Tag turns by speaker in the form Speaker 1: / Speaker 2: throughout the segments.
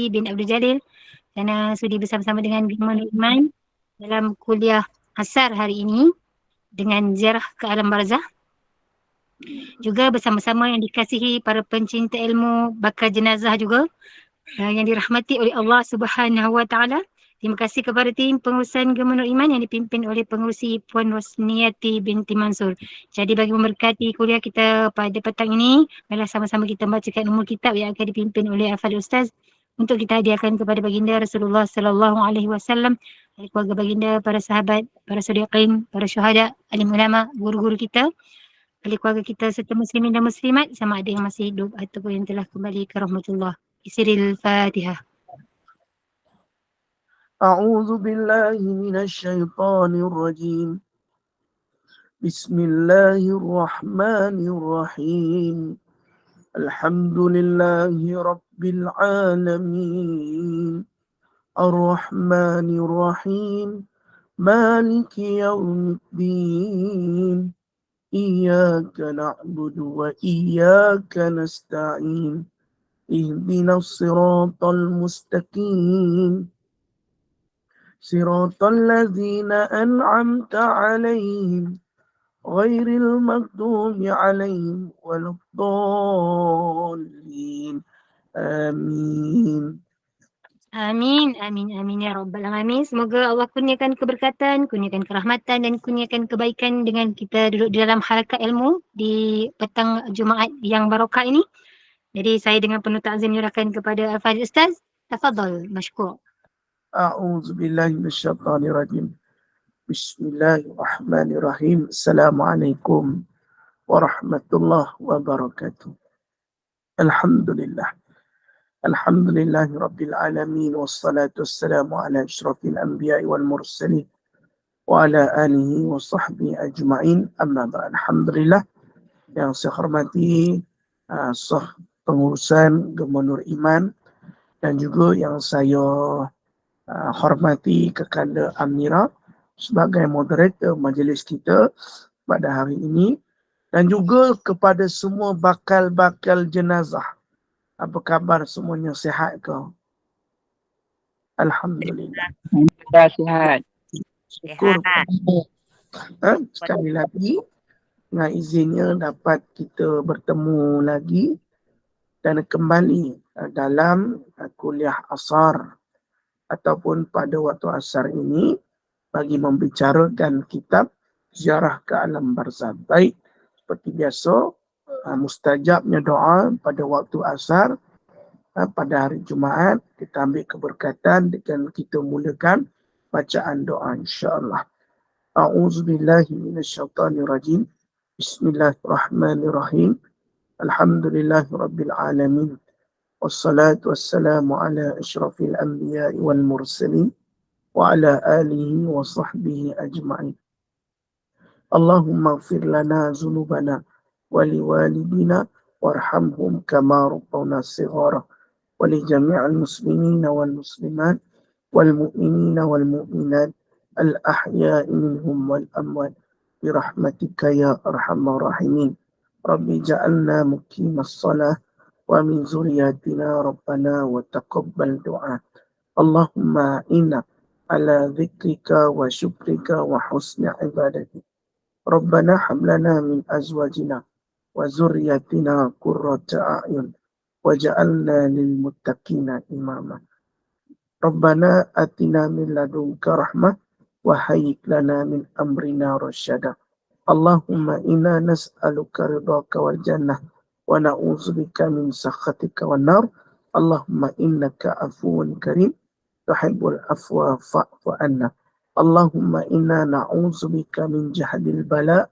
Speaker 1: bin Abdul Jalil kerana sudi bersama-sama dengan Gema Nur Iman dalam kuliah asar hari ini dengan ziarah ke alam barzah. Juga bersama-sama yang dikasihi para pencinta ilmu bakal jenazah juga yang dirahmati oleh Allah Subhanahu Wa Taala. Terima kasih kepada tim pengurusan Gema Nur Iman yang dipimpin oleh pengurusi Puan Rosniati binti Mansur. Jadi bagi memberkati kuliah kita pada petang ini, marilah sama-sama kita bacakan umur kitab yang akan dipimpin oleh Al-Fadhil Ustaz untuk kita hadiahkan kepada baginda Rasulullah sallallahu alaihi wasallam, keluarga baginda, para sahabat, para sadiqin, para syuhada, alim ulama, guru-guru kita, ahli keluarga kita serta muslimin dan muslimat sama ada yang masih hidup ataupun yang telah kembali ke rahmatullah. Isiril Fatihah.
Speaker 2: أعوذ بالله من الشيطان الرجيم بسم الله الرحمن الرحيم الحمد لله رب العالمين الرحمن الرحيم مالك يوم الدين إياك نعبد وإياك نستعين اهدنا الصراط المستقيم صراط الذين أنعمت عليهم غير المغضوب عليهم ولا الضالين آمين.
Speaker 1: Amin, amin, amin ya Rabbal Alamin. Semoga Allah kurniakan keberkatan, kurniakan kerahmatan dan kurniakan kebaikan dengan kita duduk di dalam halaqah ilmu di petang Jumaat yang barokah ini. Jadi saya dengan penuh takzim menyerahkan kepada Al-Fadhil Ustaz. Tafadhal, mashkur.
Speaker 2: أعوذ بالله من الشيطان الرجيم بسم الله الرحمن الرحيم السلام عليكم ورحمة الله وبركاته الحمد لله الحمد لله رب العالمين والصلاة والسلام على أشرف الأنبياء والمرسلين وعلى آله وصحبه أجمعين أما بعد. Alhamdulillah, yang saya hormati sah pengurusan Gema Nur Iman dan juga yang saya hormati Kekanda Amira sebagai moderator majlis kita pada hari ini, dan juga kepada semua bakal-bakal jenazah. Apa khabar semuanya, sihat ke? Alhamdulillah.
Speaker 3: Sihat.
Speaker 2: Syukur. Sekali lagi dengan izinnya dapat kita bertemu lagi dan kembali dalam kuliah asar ataupun pada waktu asar ini bagi membicarakan kitab Ziarah ke Alam Barzah. Baik, seperti biasa, mustajabnya doa pada waktu asar pada hari Jumaat, kita ambil keberkatan dengan kita mulakan bacaan doa insya-Allah. A'udzubillahi minasyaitonirrajim. Bismillahirrahmanirrahim. Alhamdulillahirabbil alamin. Wassalatu wassalamu ala asyrafil anbiya'i wal mursalin wa ala alihi wa sahbihi ajma'in. Allahumma ighfir lana dzunubana wa liwalidina warhamhum kama rabbawna shighara wa li jami'il muslimina wal muslimat wal mu'minina wal mu'minat al ahya'i minhum wal amwat bi rahmatika ya arhamar rahimin. Rabbi ja'alna muqimas shalah wa min zuriyatina rabbana wa taqabbal du'a. Allahumma inna ala dzikrika wa syukrika wa husni ibadatik. Rabbana hab lana min azwajina wa zurriyatina qurrata a'yun waj'alna lil muttaqina imama. Rabbana atina min ladunka rahmah wa hayyi lana min amrina rasyada. Allahumma inna nas'aluka ridhaka wal jannah wa na'udzubika min sakhatika wan nar. Allahumma innaka afuwun karim tuhibbul afwa fa'fu anna. Allahumma inna na'udzubika min jahdil bala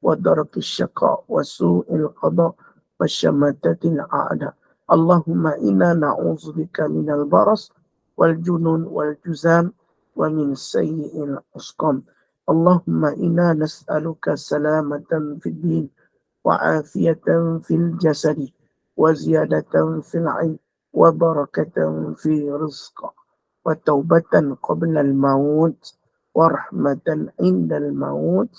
Speaker 2: wa darakis syaqa wa su'il qada wa syamatatil a'da. Allahumma inna na'udzubika minal baras wal junun wal juzam wa min sayyi'il asqam. Allahumma inna nas'aluka salamatan fid din wa afiyatan fil jasadi wa ziyadatan fil 'ilm wa barakatan fi rizq wa taubatan qabla al-maut wa rahmatan indal maut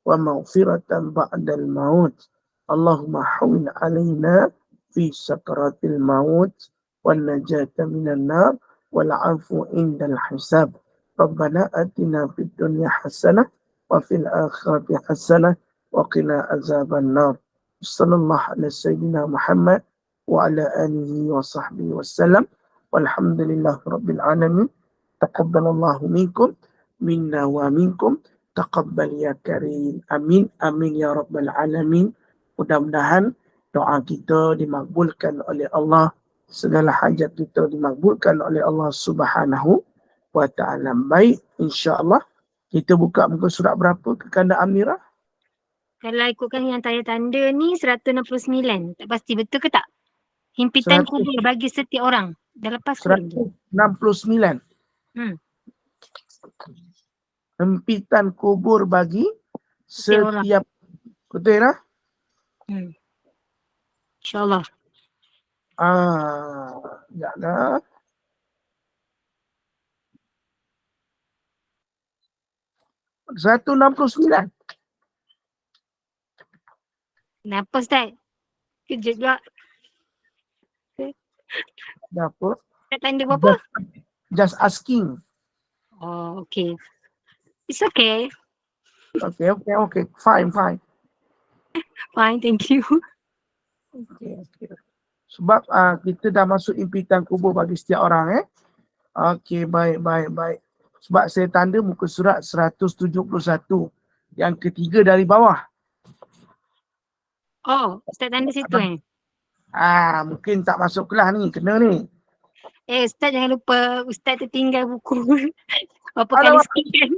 Speaker 2: wa maghfiratan ba'dal maut. Allahumma hawwin alaina fi sakaratil maut والنجاة من النار والعفو عند الحساب. ربنا آتنا في الدنيا حسنة وفي الآخرة حسنة وقنا عذاب النار. صلى الله على سيدنا محمد وعلى آله وصحبه وسلم والحمد لله رب العالمين. تقبل الله منكم منا ومنكم. Taqabbal ya karim. Amin. Amin ya rabbal alamin. Mudah-mudahan doa kita dimakbulkan oleh Allah. Segala hajat kita dimakbulkan oleh Allah Subhanahu wa ta'ala. Baik, insya-Allah kita buka muka surat berapa ke kanda Amirah?
Speaker 1: Kalau ikutkan yang tanda-tanda ni 169. Tak pasti betul ke tak? Himpitan kubur bagi setiap orang. Dah lepas ke belum?
Speaker 2: 169. Himpitan kubur bagi setiap betul ya?
Speaker 1: InsyaAllah.
Speaker 2: Jangan. 169.
Speaker 1: Kenapa Ustaz? Kejut juga.
Speaker 2: Kenapa?
Speaker 1: Tanda berapa?
Speaker 2: Just asking.
Speaker 1: Oh, okay. It's okay.
Speaker 2: Okay. Fine.
Speaker 1: Fine, thank you.
Speaker 2: Okay. Sebab kita dah masuk impitan kubur bagi setiap orang. Okay, baik. Sebab saya tanda muka surat 171. Yang ketiga dari bawah.
Speaker 1: Oh, Ustaz tanda situ
Speaker 2: Mungkin tak masuk kelas ni. Kena ni.
Speaker 1: Ustaz jangan lupa. Ustaz tertinggal buku. Berapa kali scan.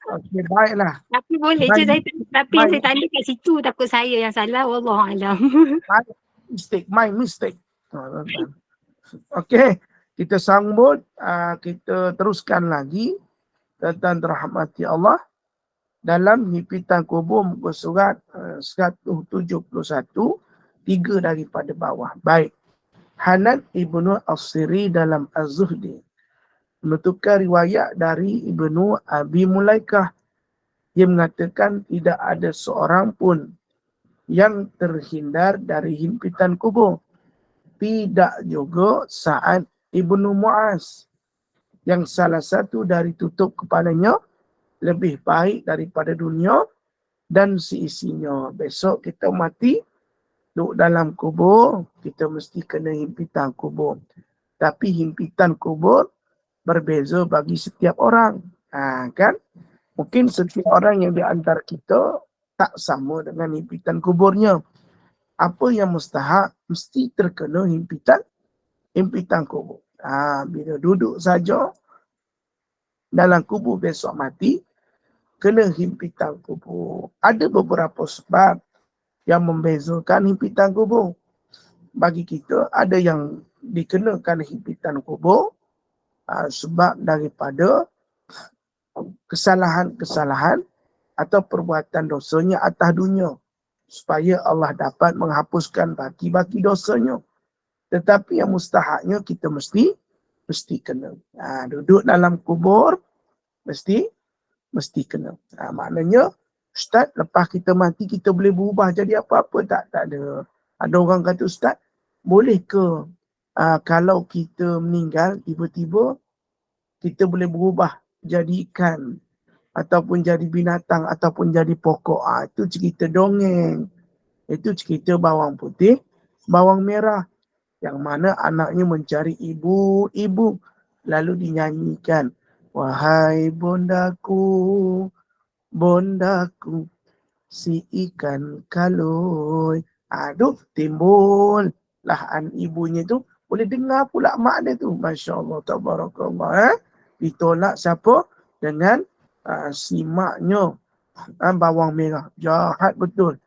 Speaker 2: Okay, baiklah.
Speaker 1: Tapi boleh je saya. Tapi yang saya tanda kat situ. Takut saya yang salah. Wallahualam.
Speaker 2: My mistake. Okay. Kita sambut. Kita teruskan lagi. Tentang rahmati Allah. Dalam himpitan kubur muka surat 171. 3 daripada bawah. Baik. Hanan Ibnu As-Siri dalam Az-Zuhdi menutupkan riwayat dari Ibnu Abi Mulaikah. Dia mengatakan tidak ada seorang pun yang terhindar dari himpitan kubur. Tidak juga Sa'ad Ibnu Mu'az yang salah satu dari tutup kepalanya lebih baik daripada dunia dan seisinya. Besok kita mati, duduk dalam kubur, kita mesti kena himpitan kubur. Tapi himpitan kubur berbeza bagi setiap orang. Kan? Mungkin setiap orang yang di antara kita tak sama dengan himpitan kuburnya. Apa yang mustahak, mesti terkena himpitan kubur. Bila duduk saja dalam kubur besok mati, kena himpitan kubur. Ada beberapa sebab yang membezakan himpitan kubur. Bagi kita, ada yang dikenakan himpitan kubur sebab daripada kesalahan-kesalahan atau perbuatan dosanya atas dunia. Supaya Allah dapat menghapuskan baki-baki dosanya. Tetapi yang mustahaknya kita mesti kena. Duduk dalam kubur, mesti kena. Maknanya, Ustaz, lepas kita mati, kita boleh berubah jadi apa-apa? Tak ada. Ada orang kata, Ustaz, boleh ke kalau kita meninggal, tiba-tiba kita boleh berubah jadi ikan ataupun jadi binatang ataupun jadi pokok. Itu cerita dongeng. Itu cerita bawang putih, bawang merah. Yang mana anaknya mencari ibu lalu dinyanyikan, wahai bondaku, si ikan kaloi. Timbul lahan ibunya tu. Boleh dengar pula mak dia tu. Masya Allah, tabarakallah. Ditolak siapa? Dengan si maknya bawang merah. Jahat betul.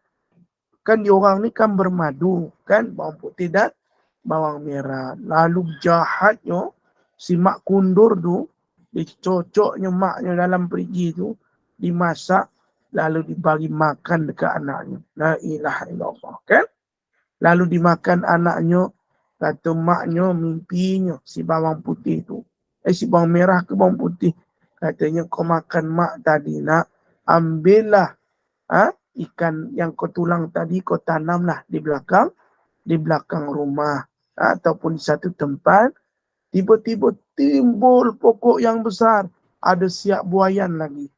Speaker 2: Kan diorang ni kan bermadu. Kan bawang putih dan bawang merah. Lalu jahatnya si mak kundur tu, dicocoknya maknya dalam perigi tu, dimasak, lalu dibagi makan dekat anaknya. La ilaha illallah. Kan? Lalu dimakan anaknya, kata maknya mimpinya si bawang putih tu. Si bawang merah ke bawang putih. Katanya kau makan mak tadi nak, ambillah ikan yang kau tulang tadi, kau tanamlah di belakang rumah. ataupun di satu tempat, tiba-tiba timbul pokok yang besar. Ada siap buaian lagi.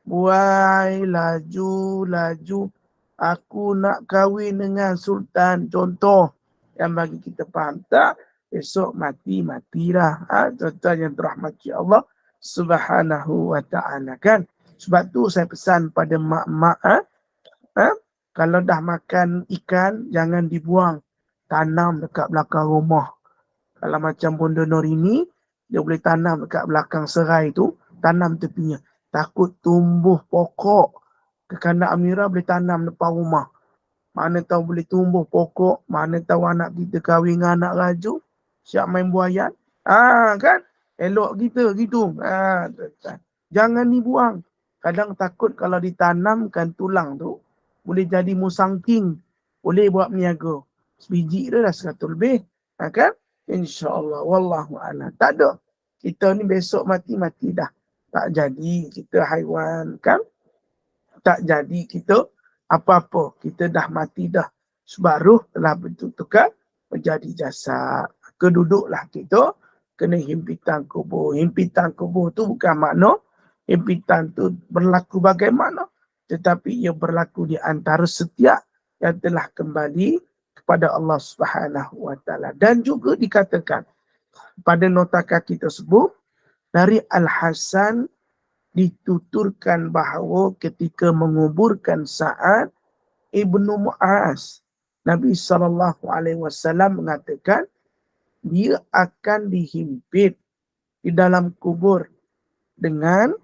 Speaker 2: Buai, laju. Aku nak kahwin dengan sultan. Contoh yang bagi kita faham. Tak, esok matilah. Contoh yang dirahmati Allah Subhanahu wa ta'ala kan. Sebab tu saya pesan pada mak-mak, kalau dah makan ikan, jangan dibuang. Tanam dekat belakang rumah. Kalau macam Bonda Nur ini, dia boleh tanam dekat belakang serai tu, tanam tepinya. Takut tumbuh pokok. Kekanak Amirah boleh tanam depan rumah. Mana tahu boleh tumbuh pokok, mana tahu anak kita kahwin dengan anak raju, siap main buaian. Kan? Elok kita gitu. Jangan dibuang. Kadang takut kalau ditanamkan tulang tu, boleh jadi musangking. Boleh buat meniaga. Sebiji dia dah 100 lebih. Kan? InsyaAllah. Wallahu'ala. Tak ada. Kita ni besok mati dah. Tak jadi kita haiwan. Kan? Tak jadi kita apa-apa. Kita dah mati dah. Sebab ruh telah bertukar menjadi jasad. Keduduklah kita kena himpitan kubur. Himpitan kubur tu bukan makna himpitan tu berlaku bagaimana. Tetapi ia berlaku di antara setiap yang telah kembali kepada Allah Subhanahu wa ta'ala. Dan juga dikatakan pada nota kaki tersebut, dari Al-Hasan dituturkan bahawa ketika menguburkan Sa'ad Ibnu Mu'az, Nabi SAW mengatakan dia akan dihimpit di dalam kubur dengan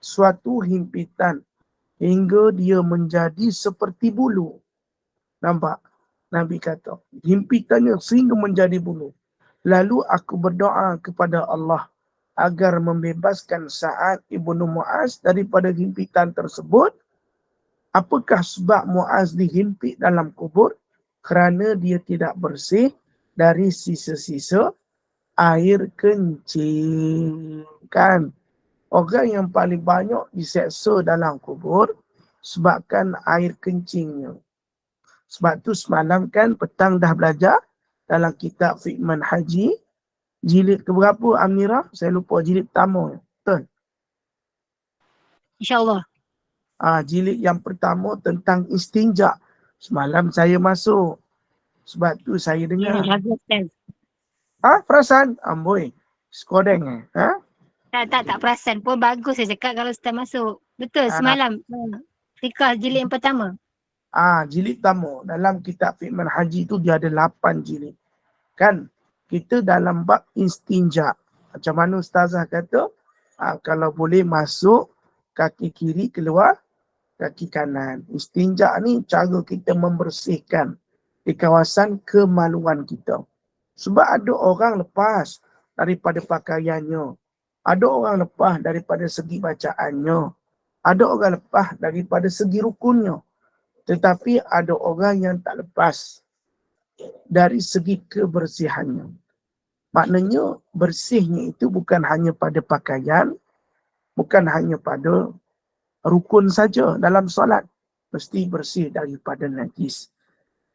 Speaker 2: suatu himpitan hingga dia menjadi seperti bulu. Nampak? Nabi kata, himpitannya sehingga menjadi bulu. Lalu aku berdoa kepada Allah agar membebaskan Sa'ad Ibnu Mu'az daripada himpitan tersebut. Apakah sebab Mu'az dihimpit dalam kubur? Kerana dia tidak bersih dari sisa-sisa air kencing. Kan? Orang yang paling banyak diseksa dalam kubur sebabkan air kencingnya. Sebab tu semalam kan petang dah belajar dalam kitab Fiqh Manhaji jilid keberapa Amirah? Saya lupa jilid pertama. Betul?
Speaker 1: InsyaAllah.
Speaker 2: Jilid yang pertama tentang istinja. Semalam saya masuk. Sebab tu saya dengar. Perasan? Amboi. Skodeng
Speaker 1: Tak perasan pun. Bagus saya cakap kalau Ustaz masuk. Betul semalam. Fikah jilid yang pertama.
Speaker 2: Jilid pertama. Dalam kitab Fiqh Manhaji tu dia ada 8 jilid. Kan? Kita dalam bab istinja. Macam mana Ustazah kata? Kalau boleh masuk kaki kiri keluar kaki kanan. Istinja ni cara kita membersihkan di kawasan kemaluan kita. Sebab ada orang lepas daripada pakaiannya. Ada orang lepas daripada segi bacaannya. Ada orang lepas daripada segi rukunnya. Tetapi ada orang yang tak lepas dari segi kebersihannya. Maknanya bersihnya itu bukan hanya pada pakaian, bukan hanya pada rukun saja dalam solat. Mesti bersih daripada najis.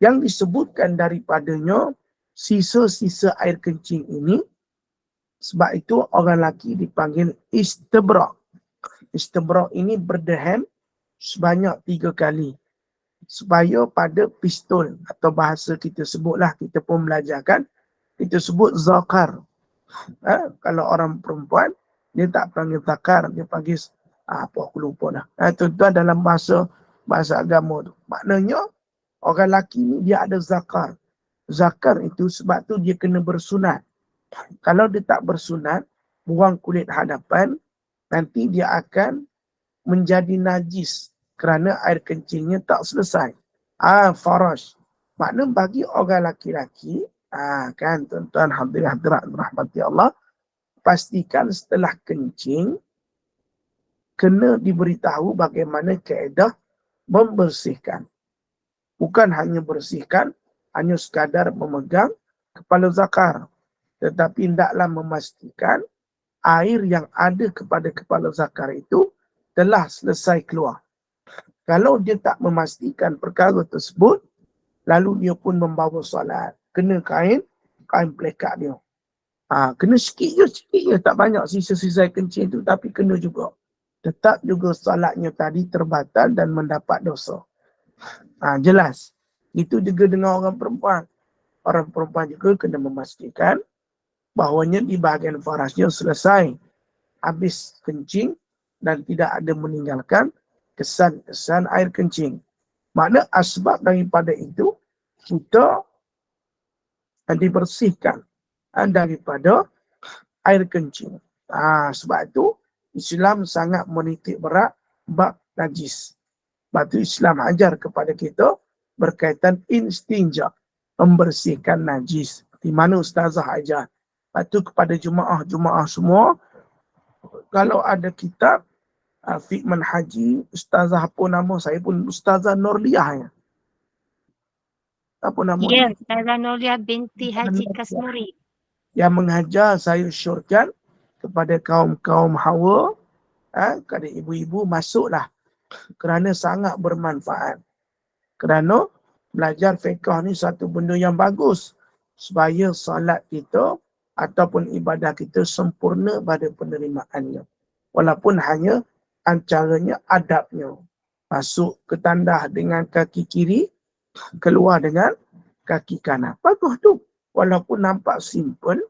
Speaker 2: Yang disebutkan daripadanya sisa-sisa air kencing ini, sebab itu orang lelaki dipanggil istibrak. Istibrak ini berdehem sebanyak 3 kali. Supaya pada pistol atau bahasa kita sebutlah, kita pun belajarkan, kita sebut zakar. Kalau orang perempuan, dia tak panggil zakar, dia panggil apa aku lupa dah. Tuan-tuan dalam bahasa agama tu. Maknanya orang lelaki ni dia ada zakar. Zakar itu sebab tu dia kena bersunat. Kalau dia tak bersunat, buang kulit hadapan, nanti dia akan menjadi najis kerana air kencingnya tak selesai. Farash. Makna bagi orang laki-laki, kan tuan-tuan hadirat rahmati Allah, pastikan setelah kencing kena diberitahu bagaimana kaedah membersihkan. Bukan hanya bersihkan, hanya sekadar memegang kepala zakar. Tetapi hendaklah memastikan air yang ada kepada kepala zakar itu telah selesai keluar. Kalau dia tak memastikan perkara tersebut, lalu dia pun membawa solat. kena kain pelekat dia. Kena sikit je, tak banyak sisa-sisa air kencing tu, tapi kena juga. Tetap juga solatnya tadi terbatal dan mendapat dosa. Jelas. Itu juga dengan orang perempuan. Orang perempuan juga kena memastikan bahawanya di bahagian farasnya selesai. Habis kencing dan tidak ada meninggalkan kesan-kesan air kencing. Makna asbab daripada itu, kita dibersihkan daripada air kencing. Sebab itu Islam sangat menitik berat bab najis. Sebab itu Islam ajar kepada kita berkaitan istinja, membersihkan najis. Di mana ustazah ajar. Sebab itu kepada jemaah semua, kalau ada kitab Fikman Haji, ustazah apa nama? Saya pun Ustazah Nurliah. Apa nama
Speaker 1: Ya,
Speaker 2: dia?
Speaker 1: Ustazah Nurliah binti Haji Kasmuri.
Speaker 2: Yang mengajar saya syorkan kepada kaum hawa, kepada ibu-ibu, masuklah. Kerana sangat bermanfaat. Kerana belajar fiqh ni satu benda yang bagus. Supaya salat kita ataupun ibadah kita sempurna pada penerimaannya. Walaupun hanya antaranya adabnya. Masuk ke tandah dengan kaki kiri, keluar dengan kaki kanan. Bagus tu. Walaupun nampak simple,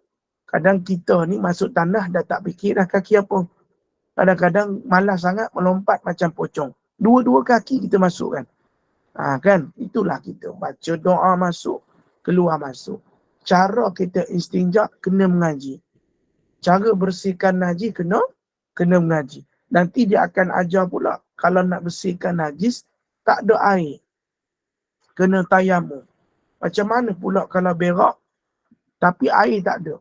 Speaker 2: kadang kita ni masuk tanah dah tak fikir dah kaki apa. Kadang-kadang malas sangat melompat macam pocong. Dua-dua kaki kita masuk kan. Kan? Itulah kita. Baca doa masuk, keluar masuk. Cara kita istinja kena mengaji. Cara bersihkan najis kena mengaji. Nanti dia akan ajar pula kalau nak bersihkan najis tak ada air. Kena tayamum. Macam mana pula kalau berak tapi air tak ada?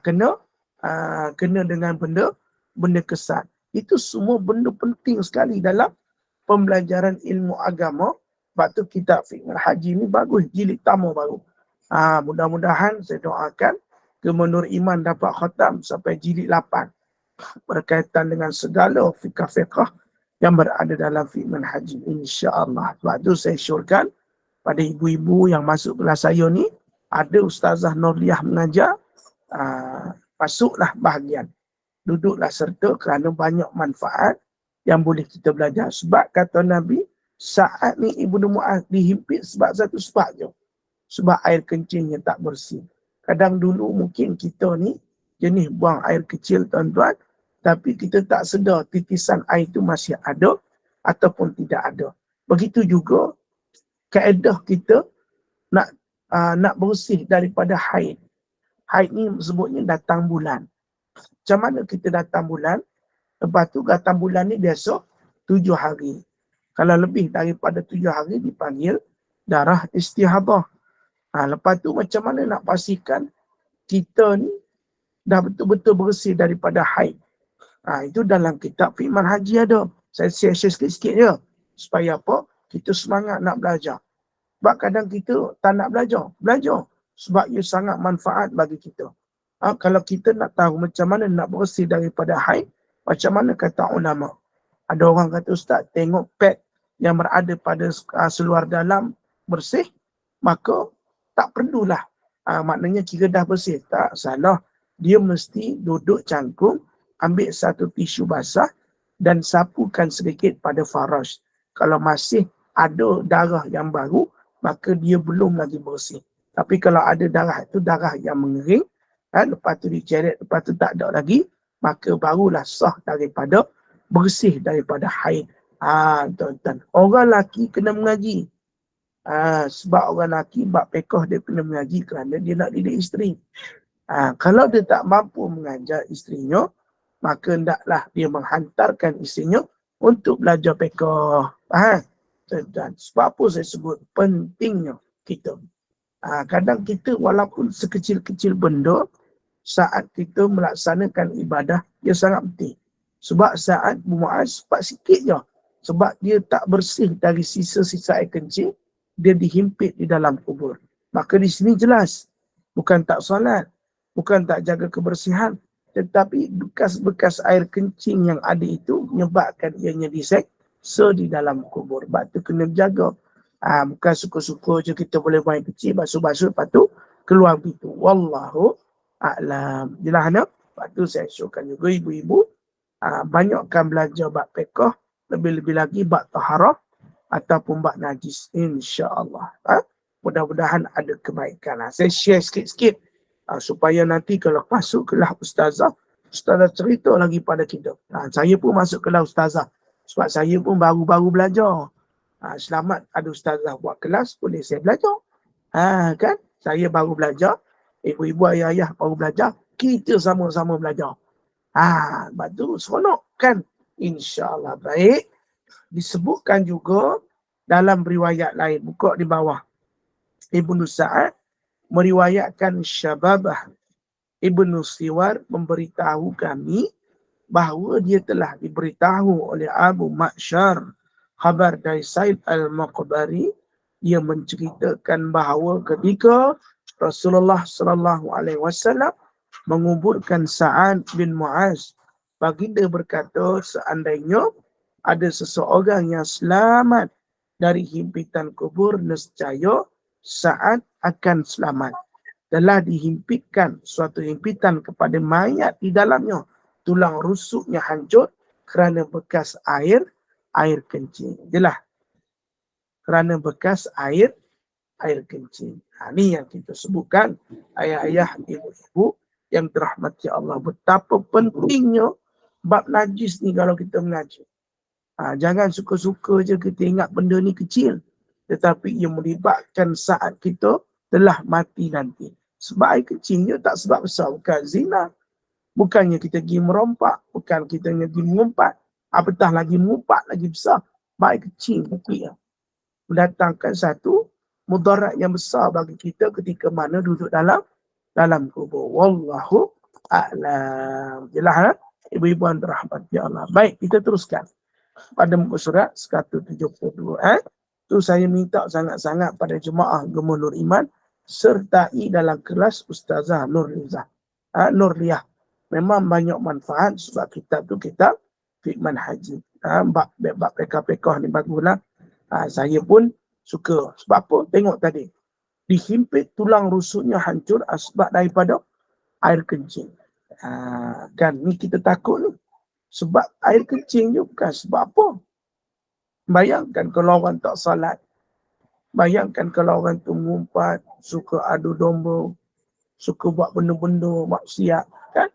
Speaker 2: Kena dengan benda kesan. Itu semua benda penting sekali dalam pembelajaran ilmu agama. Sebab tu kitab Fikman Haji ni bagus, jilid tamu baru. Mudah-mudahan saya doakan Kemenur Iman dapat khatam sampai jilid 8 berkaitan dengan segala fiqh-fiqh yang berada dalam Fikman Haji, insya-Allah. Sebab tu saya syorkan pada ibu-ibu yang masuk kelas saya ni, ada Ustazah Nurliah mengajar, masuklah bahagian. Duduklah serta kerana banyak manfaat yang boleh kita belajar. Sebab kata Nabi, saat ni Ibnu Mu'adz dihimpit sebab satu sebab je. Sebab air kencingnya tak bersih. Kadang dulu mungkin kita ni jenis buang air kecil tuan-tuan, tapi kita tak sedar titisan air itu masih ada ataupun tidak ada. Begitu juga kaedah kita nak bersih daripada haid. Haid ni sebutnya datang bulan. Macam mana kita datang bulan? Lepas tu datang bulan ni biasa 7 hari. Kalau lebih daripada 7 hari dipanggil darah istihadah. Lepas tu macam mana nak pastikan kita ni dah betul-betul bersih daripada haid? Itu dalam kitab Fikman Haji ada. Saya share sikit-sikit je. Supaya apa? Kita semangat nak belajar. Sebab kadang kita tak nak belajar. Belajar. Sebab ia sangat manfaat bagi kita. Kalau kita nak tahu macam mana nak bersih daripada haid, macam mana kata ulama? Ada orang kata, Ustaz, tengok pad yang berada pada seluar dalam bersih, maka tak perlulah. Maknanya kira dah bersih. Tak, salah. Dia mesti duduk cangkung, ambil satu tisu basah dan sapukan sedikit pada faraj. Kalau masih ada darah yang baru, maka dia belum lagi bersih. Tapi kalau ada darah itu darah yang mengering, lepas tu diceret, lepas tu tak ada lagi, maka barulah sah daripada bersih daripada haid. Tuan-tuan, orang lelaki kena mengaji. Sebab orang lelaki bab fiqh dia kena mengaji kerana dia nak didik isteri. Kalau dia tak mampu mengajar isterinya, maka hendaklah dia menghantarkan isterinya untuk belajar fiqh. Tuan-tuan, sebab apa saya sebut pentingnya kita. Kadang kita walaupun sekecil-kecil benda, saat kita melaksanakan ibadah, dia sangat penting. Sebab saat Mu'adz sempat sikit je. Sebab dia tak bersih dari sisa-sisa air kencing, dia dihimpit di dalam kubur. Maka di sini jelas, bukan tak solat, bukan tak jaga kebersihan, tetapi bekas-bekas air kencing yang ada itu menyebabkan ianya diseksa di dalam kubur. Sebab itu kena jaga. Bukan suka-suka je kita boleh main kecil, basuh-basuh, lepas tu keluar pintu. Wallahu a'lam. Jelas tak? Lepas tu saya syorkan juga ibu-ibu, banyakkan belajar bab fiqh, lebih-lebih lagi bab taharah ataupun bab najis, insya-Allah. Mudah-mudahan ada kebaikan. Saya share sikit-sikit supaya nanti kalau masuk kelas ustazah cerita lagi pada kita. Saya pun masuk kelas ustazah sebab saya pun baru-baru belajar. Selamat ada ustazah buat kelas, boleh saya belajar. Kan? Saya baru belajar, ibu-ibu, ayah-ayah baru belajar, kita sama-sama belajar. Lepas tu seronok kan? InsyaAllah. Baik. Disebutkan juga dalam riwayat lain, buka di bawah. Ibnu Sa'ad meriwayatkan Syababah Ibnu Siwar memberitahu kami bahawa dia telah diberitahu oleh Abu Ma'syar khabar dari Said Al-Maqbari. Dia menceritakan bahawa ketika Rasulullah sallallahu alaihi wasallam menguburkan Sa'ad bin Mu'az, baginda berkata, seandainya ada seseorang yang selamat dari himpitan kubur, nescaya Sa'ad akan selamat. Telah dihimpitkan suatu himpitan kepada mayat di dalamnya, tulang rusuknya hancur kerana bekas air kencing. Jelas. Kerana bekas air kencing. Ini yang kita sebutkan, ayah-ayah, ibu-ibu yang dirahmati Allah. Betapa pentingnya bab najis ni kalau kita mengaji. Jangan suka-suka je kita ingat benda ni kecil, tetapi ia melibatkan saat kita telah mati nanti. Sebab air kecilnya tak sebab besar, bukan zina. Bukannya kita pergi merompak, bukan kita pergi mengumpat. Apatah lagi mengumpat lagi besar. Baik kecil tapi mendatangkan satu mudarat yang besar bagi kita ketika mana duduk dalam kubur. Wallahu a'lam. Jelas ibu-ibu yang dirahmati Allah. Baik, kita teruskan pada muka surat 172. Tu saya minta sangat-sangat pada jemaah Gemah Nur Iman sertai dalam kelas Ustazah Nurlizah. Nurliah. Memang banyak manfaat sebab kitab tu kitab fiqh manhaji. Bab PK ni baguslah. Saya pun suka. Sebab apa? Tengok tadi. Dihimpit tulang rusuknya hancur sebab daripada air kencing. Kan ni kita takut ni. Sebab air kencing je bukan sebab apa. Bayangkan kalau orang tak salat. Bayangkan kalau orang tu mengumpat, suka adu domba, suka buat benda-benda maksiat, kan?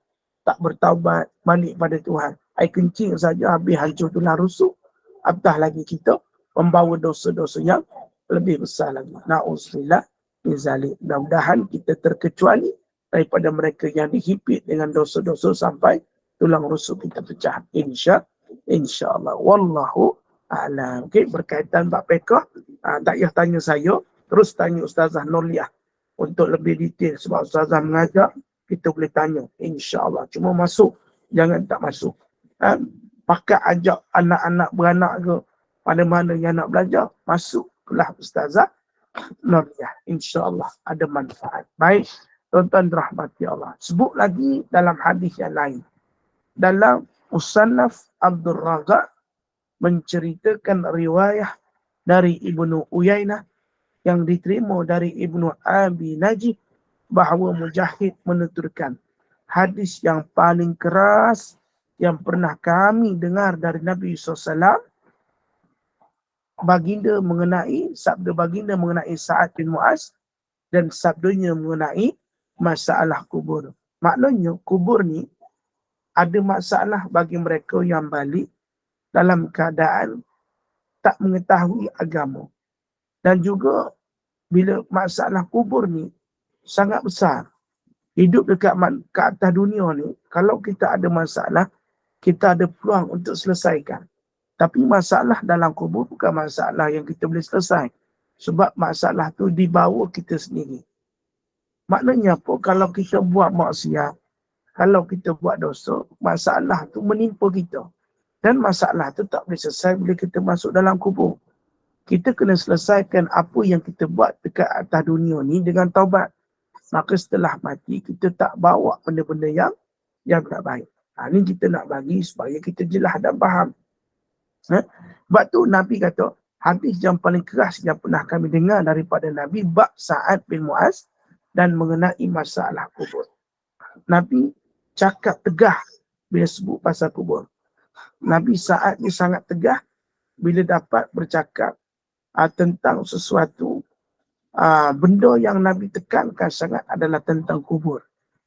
Speaker 2: Tak bertaubat, balik pada Tuhan. Air kencing saja habis hancur tulang rusuk. Apatah lagi kita membawa dosa-dosa yang lebih besar lagi. Na'udzubillah min zalik. Mudah-mudahan kita terkecuali daripada mereka yang dihimpit dengan dosa-dosa sampai tulang rusuk kita pecah. InsyaAllah. Wallahu a'lam. Okay, berkaitan bab fiqh, tak payah tanya saya, terus tanya Ustazah Nurliah untuk lebih detail. Sebab Ustazah mengajar, kita boleh tanya. InsyaAllah. Cuma masuk, jangan tak masuk. Pakat ajak anak-anak beranak ke, pada mana yang nak belajar, masuk kelas Ustazah Nurliah. InsyaAllah ada manfaat. Baik, tuan-tuan dirahmati Allah. Sebut lagi dalam hadis yang lain. Dalam Musannaf Abdul Razak menceritakan riwayah dari Ibnu Uyainah yang diterima dari Ibnu Abi Najih bahawa Mujahid menuturkan hadis yang paling keras yang pernah kami dengar dari Nabi SAW, sabda baginda mengenai Sa'ad bin Mu'az dan sabdanya mengenai masalah kubur. Maknanya kubur ni ada masalah bagi mereka yang balik dalam keadaan tak mengetahui agama. Dan juga bila masalah kubur ni sangat besar. Hidup dekat ke atas dunia ni, kalau kita ada masalah, kita ada peluang untuk selesaikan. Tapi masalah dalam kubur bukan masalah yang kita boleh selesai. Sebab masalah tu dibawa kita sendiri. Maknanya apa? Kalau kita buat maksiat, kalau kita buat dosa, masalah tu menimpa kita. Dan masalah tu tak boleh selesai bila kita masuk dalam kubur. Kita kena selesaikan apa yang kita buat dekat atas dunia ni dengan taubat. Maka setelah mati, kita tak bawa benda-benda yang tak baik. Ini kita nak bagi supaya kita jelas dan faham. Sebab tu Nabi kata, hadis yang paling keras yang pernah kami dengar daripada Nabi bab Sa'ad bin Mu'az dan mengenai masalah kubur. Nabi cakap tegah bila sebut pasal kubur. Nabi Sa'ad ni sangat tegah bila dapat bercakap tentang sesuatu benda yang Nabi tekankan sangat adalah tentang kubur.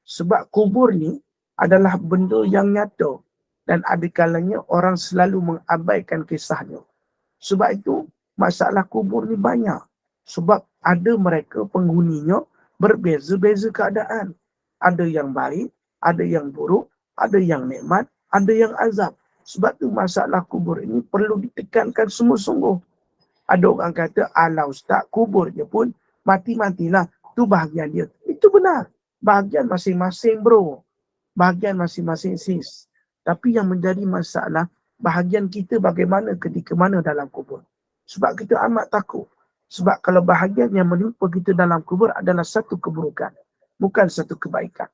Speaker 2: Sebab kubur ni adalah benda yang nyata dan ada kalanya orang selalu mengabaikan kisahnya. Sebab itu masalah kubur ni banyak. Sebab ada mereka penghuninya berbeza-beza keadaan. Ada yang baik, ada yang buruk, ada yang nikmat, ada yang azab. Sebab tu masalah kubur ini perlu ditekankan sungguh-sungguh. Ada orang kata, alah ustaz, kuburnya pun mati-matilah. Tu bahagian dia. Itu benar. Bahagian masing-masing bro. Bahagian masing-masing sis. Tapi yang menjadi masalah, bahagian kita bagaimana ketika mana dalam kubur. Sebab kita amat takut. Sebab kalau bahagian yang menimpa kita dalam kubur adalah satu keburukan. Bukan satu kebaikan.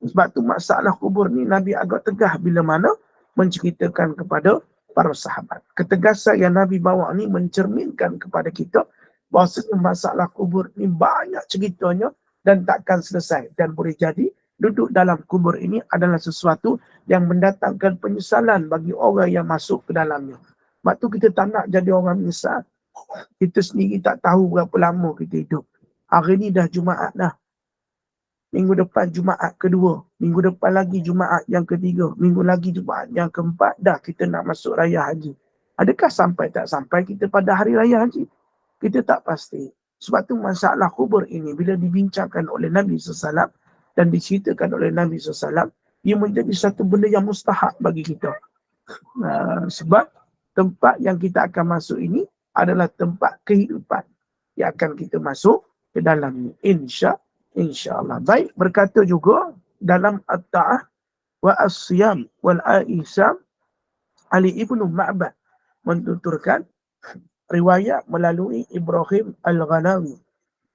Speaker 2: Sebab tu masalah kubur ni Nabi agak tegah bila mana menceritakan kepada para sahabat. Ketegasan yang Nabi bawa ni mencerminkan kepada kita bahawasanya masalah kubur ni banyak ceritanya dan takkan selesai. Dan boleh jadi duduk dalam kubur ini adalah sesuatu yang mendatangkan penyesalan bagi orang yang masuk ke dalamnya. Sebab tu kita tak nak jadi orang menyesal. Kita sendiri tak tahu berapa lama kita hidup. Hari ni dah Jumaat dah. Minggu depan Jumaat kedua. Minggu depan lagi Jumaat yang ketiga. Minggu lagi Jumaat yang keempat. Dah kita nak masuk raya haji. Adakah sampai tak sampai kita pada hari raya haji? Kita tak pasti. Sebab tu masalah kubur ini bila dibincangkan oleh Nabi SAW dan diceritakan oleh Nabi SAW, ia menjadi satu benda yang mustahak bagi kita. Sebab tempat yang kita akan masuk ini adalah tempat kehidupan yang akan kita masuk ke dalamnya. InsyaAllah. Baik, berkata juga dalam At-Ta'ah wa As-Siyam wal-A'isam, Ali Ibnu Ma'bad mentuturkan riwayat melalui Ibrahim Al-Ghanawi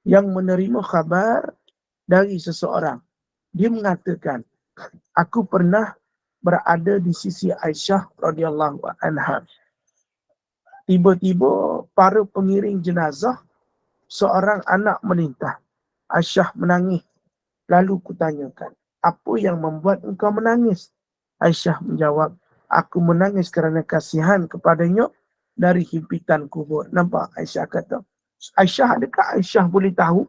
Speaker 2: yang menerima khabar dari seseorang. Dia mengatakan, aku pernah berada di sisi Aisyah radhiyallahu anha. Tiba-tiba para pengiring jenazah seorang anak melintah. Aisyah menangis. Lalu kutanyakan, apa yang membuat engkau menangis? Aisyah menjawab, aku menangis kerana kasihan kepadanya dari himpitan kubur. Nampak Aisyah kata. Aisyah, adakah Aisyah boleh tahu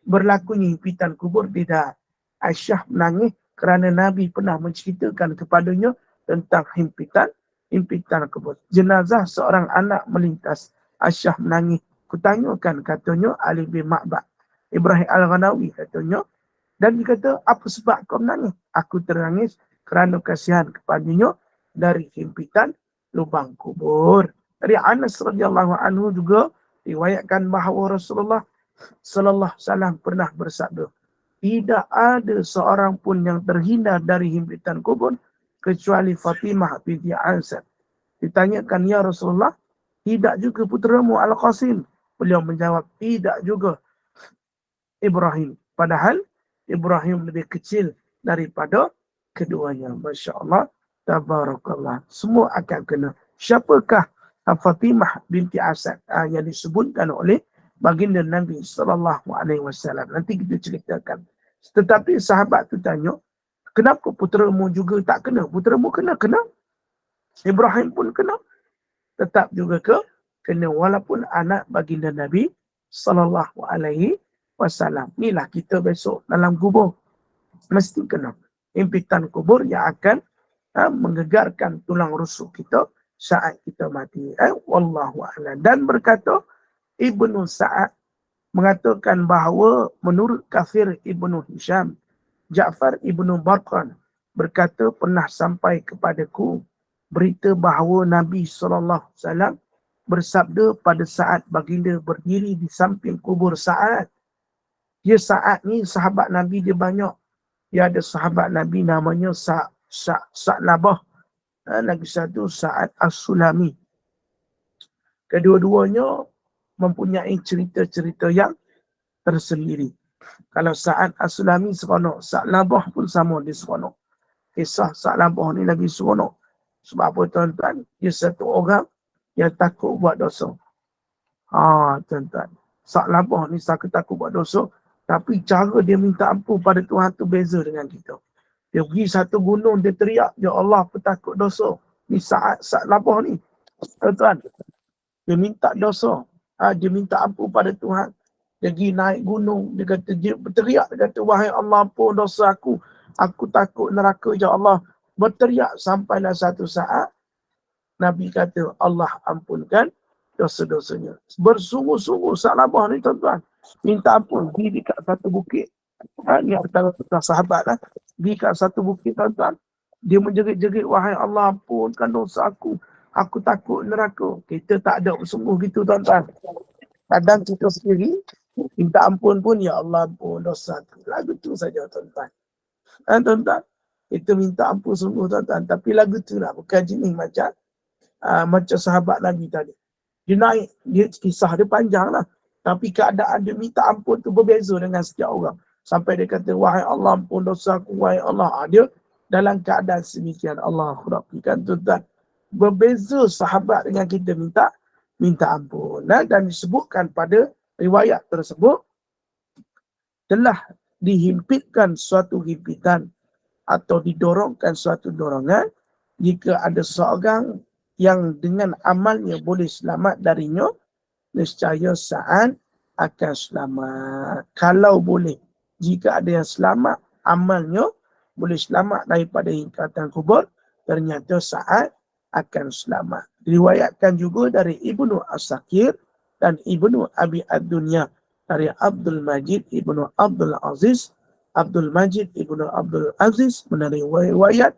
Speaker 2: berlakunya himpitan kubur? Tidak. Aisyah menangis kerana Nabi pernah menceritakan kepadanya tentang himpitan kubur. Jenazah seorang anak melintas. Aisyah menangis. Kutanyakan, katanya Ali bin Ma'bad. Ibrahim Al-Ghanawi katanya. Dan dia kata, apa sebab kau menangis? Aku terangis kerana kasihan kepadanya dari himpitan lubang kubur. Dari Anas radhiyallahu anhu juga riwayatkan bahawa Rasulullah sallallahu alaihi wasallam pernah bersabda, tidak ada seorang pun yang terhindar dari himpitan kubur kecuali Fatimah binti Asad. Ditanyakan, ya Rasulullah, tidak juga puteramu Al-Qasim? Beliau menjawab, tidak juga Ibrahim. Padahal Ibrahim lebih kecil daripada keduanya. Masya Allah. Tabarakallah. Semua akan kena. Siapakah Fatimah binti Asad yang disebutkan oleh baginda Nabi SAW? Nanti kita ceritakan. Tetapi sahabat tu tanya, kenapa puteramu juga tak kena? Puteramu kena. Ibrahim pun kena. Tetap juga kena. Walaupun anak baginda Nabi SAW. Inilah kita besok dalam kubur. Mesti kena. Himpitan kubur yang akan menggegarkan tulang rusuk kita saat kita mati. Wallahu a'lam. Dan berkata Ibnu Sa'ad mengatakan bahawa menurut kafir Ibnu Hisham, Ja'far Ibnu Barqan berkata, pernah sampai kepadaku berita bahawa Nabi SAW bersabda pada saat baginda berdiri di samping kubur Sa'ad. Dia Sa'ad ni sahabat Nabi dia banyak. Dia ada sahabat Nabi namanya Sa'labah. Lagi satu Sa'ad As-Sulami. Kedua-duanya mempunyai cerita-cerita yang tersendiri. Kalau Sa'ad As-Sulami seronok, Sa'labah pun sama, dia seronok. Kisah Sa'labah ni lagi seronok. Sebab apa tuan-tuan? Dia satu orang yang takut buat dosa. Tuan-tuan. Sak labah ni saka takut buat dosa. Tapi cara dia minta ampun pada Tuhan tu beza dengan kita. Dia pergi satu gunung, dia teriak, Ya Allah, aku takut dosa. Ni sak labah ni. Tuan-tuan. Dia minta dosa. Dia minta ampun pada Tuhan. Dia pergi naik gunung. Dia kata, dia berteriak. Dia kata, wahai Allah, ampun dosa aku. Aku takut neraka, Ya Allah. Berteriak sampailah satu saat. Nabi kata, Allah ampunkan dosa-dosanya. Bersungguh-sungguh salabah ni tuan-tuan. Minta ampun. Pergi dekat satu bukit. Ni antara sahabat lah. Pergi kat satu bukit tuan-tuan. Dia menjerit-jerit, wahai Allah ampunkan dosa aku. Aku takut neraka. Kita tak ada bersungguh gitu tuan-tuan. Kadang kita sendiri minta ampun pun, Ya Allah ampun dosa aku. Lagu tu saja tuan-tuan. Tuan-tuan. Kita minta ampun sungguh tuan-tuan. Tapi lagu tu lah. Bukan jenis macam sahabat Nabi tadi. Dia naik, kisah dia panjang lah. Tapi keadaan dia minta ampun tu berbeza dengan setiap orang. Sampai dia kata, wahai Allah ampun dosa aku, wahai Allah. Dia dalam keadaan semikian. Allah Rabbi kan tuan-tuan. Berbeza sahabat dengan kita minta ampun. Dan disebutkan pada riwayat tersebut, telah dihimpitkan suatu himpitan atau didorongkan suatu dorongan jika ada seorang yang dengan amalnya boleh selamat darinya, nescaya saat akan selamat. Kalau boleh, jika ada yang selamat, amalnya boleh selamat daripada hingkatan kubur, ternyata saat akan selamat. Diriwayatkan juga dari Ibnu As-Sakir dan Ibnu Abi Ad-Dunya dari Abdul Majid Ibnu Abdul Aziz. Abdul Majid Ibnu Abdul Aziz menerima riwayat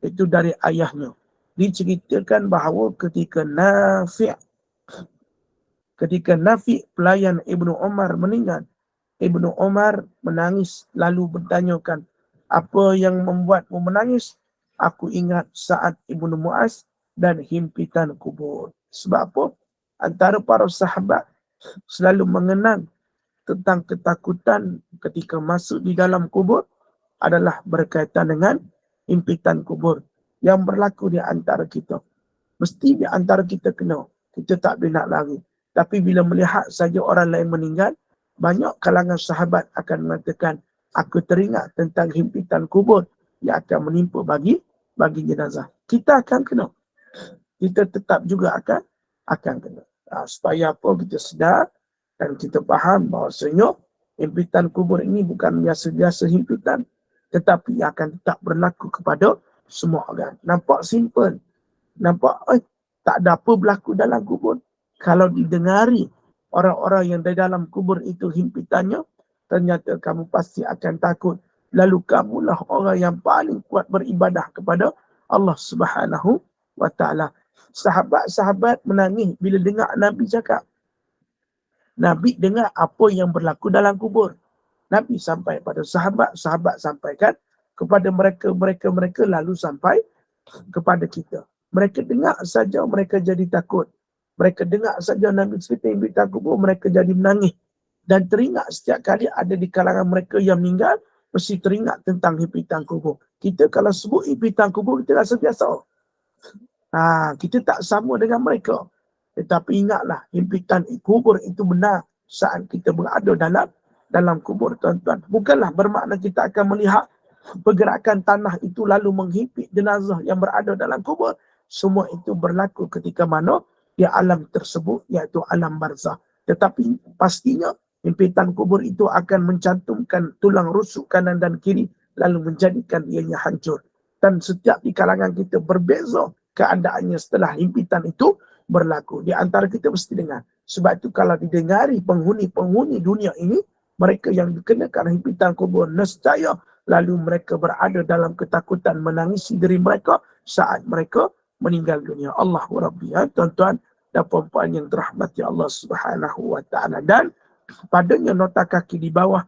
Speaker 2: itu dari ayahnya. Diceritakan bahawa ketika Nafi' pelayan Ibnu Umar meninggal, Ibnu Umar menangis lalu bertanyakan, apa yang membuatmu menangis? Aku ingat saat Ibnu Mu'az dan himpitan kubur. Sebab apa? Antara para sahabat selalu mengenang tentang ketakutan ketika masuk di dalam kubur adalah berkaitan dengan himpitan kubur yang berlaku di antara kita. Mesti di antara kita kena. Kita tak boleh nak lari. Tapi bila melihat saja orang lain meninggal, banyak kalangan sahabat akan mengatakan, aku teringat tentang himpitan kubur yang akan menimpa bagi jenazah. Kita akan kena. Kita tetap juga akan kena. Supaya apa? Kita sedar dan kita faham bahawasanya himpitan kubur ini bukan biasa-biasa himpitan, tetapi akan tetap berlaku kepada semua orang. Nampak simple. Nampak tak ada apa berlaku dalam kubur. Kalau didengari orang-orang yang di dalam kubur itu himpitannya, ternyata kamu pasti akan takut. Lalu kamulah orang yang paling kuat beribadah kepada Allah Subhanahu wa ta'ala. Sahabat-sahabat menangis bila dengar Nabi cakap. Nabi dengar apa yang berlaku dalam kubur. Nabi sampai pada sahabat sampaikan kepada mereka lalu sampai kepada kita. Mereka dengar saja mereka jadi takut. Mereka dengar saja Nabi cerita himpitan kubur, mereka jadi menangis. Dan teringat setiap kali ada di kalangan mereka yang meninggal, mesti teringat tentang himpitan kubur. Kita kalau sebut himpitan kubur, kita rasa biasa. Kita tak sama dengan mereka. Tetapi ingatlah, himpitan kubur itu benar saat kita berada dalam kubur, tuan-tuan. Bukanlah bermakna kita akan melihat pergerakan tanah itu lalu menghimpit jenazah yang berada dalam kubur. Semua itu berlaku ketika mana di alam tersebut, iaitu alam barzah. Tetapi pastinya himpitan kubur itu akan mencantumkan tulang rusuk kanan dan kiri lalu menjadikan ianya hancur. Dan setiap di kalangan kita berbeza keadaannya setelah himpitan itu berlaku. Di antara kita mesti dengar. Sebab itu kalau didengari penghuni dunia ini, mereka yang dikenakan himpitan kubur, nescaya lalu mereka berada dalam ketakutan, menangisi diri mereka saat mereka meninggal dunia. Allahu Rabbi. Tuan-tuan dan puan-puan yang dirahmati Allah Subhanahu wa ta'ala. Dan padanya nota kaki di bawah,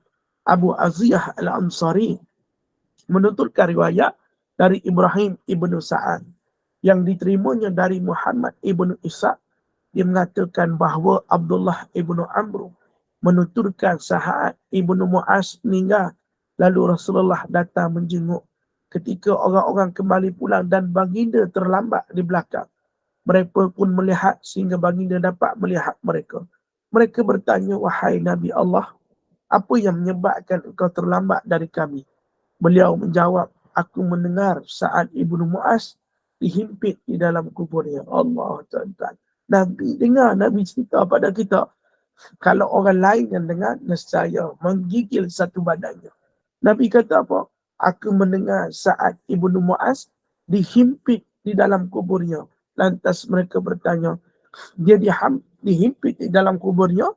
Speaker 2: Abu Aziyah Al-Ansari menuturkan riwayat dari Ibrahim ibnu Sa'ad yang diterimanya dari Muhammad ibnu Ishaq. Dia mengatakan bahawa Abdullah ibnu Amr menuturkan saat Ibnu Mu'az meninggal, lalu Rasulullah datang menjenguk. Ketika orang-orang kembali pulang dan baginda terlambat di belakang, mereka pun melihat sehingga baginda dapat melihat mereka. Mereka bertanya, wahai Nabi Allah, apa yang menyebabkan engkau terlambat dari kami? Beliau menjawab, aku mendengar saat Ibnu Mu'az dihimpit di dalam kuburnya. Allah Tuhan. Nabi dengar, Nabi cerita pada kita. Kalau orang lain yang dengar, nescaya menggigil satu badannya. Nabi kata apa? Aku mendengar saat Ibnu Mu'az dihimpit di dalam kuburnya. Lantas mereka bertanya, dia dihimpit di dalam kuburnya?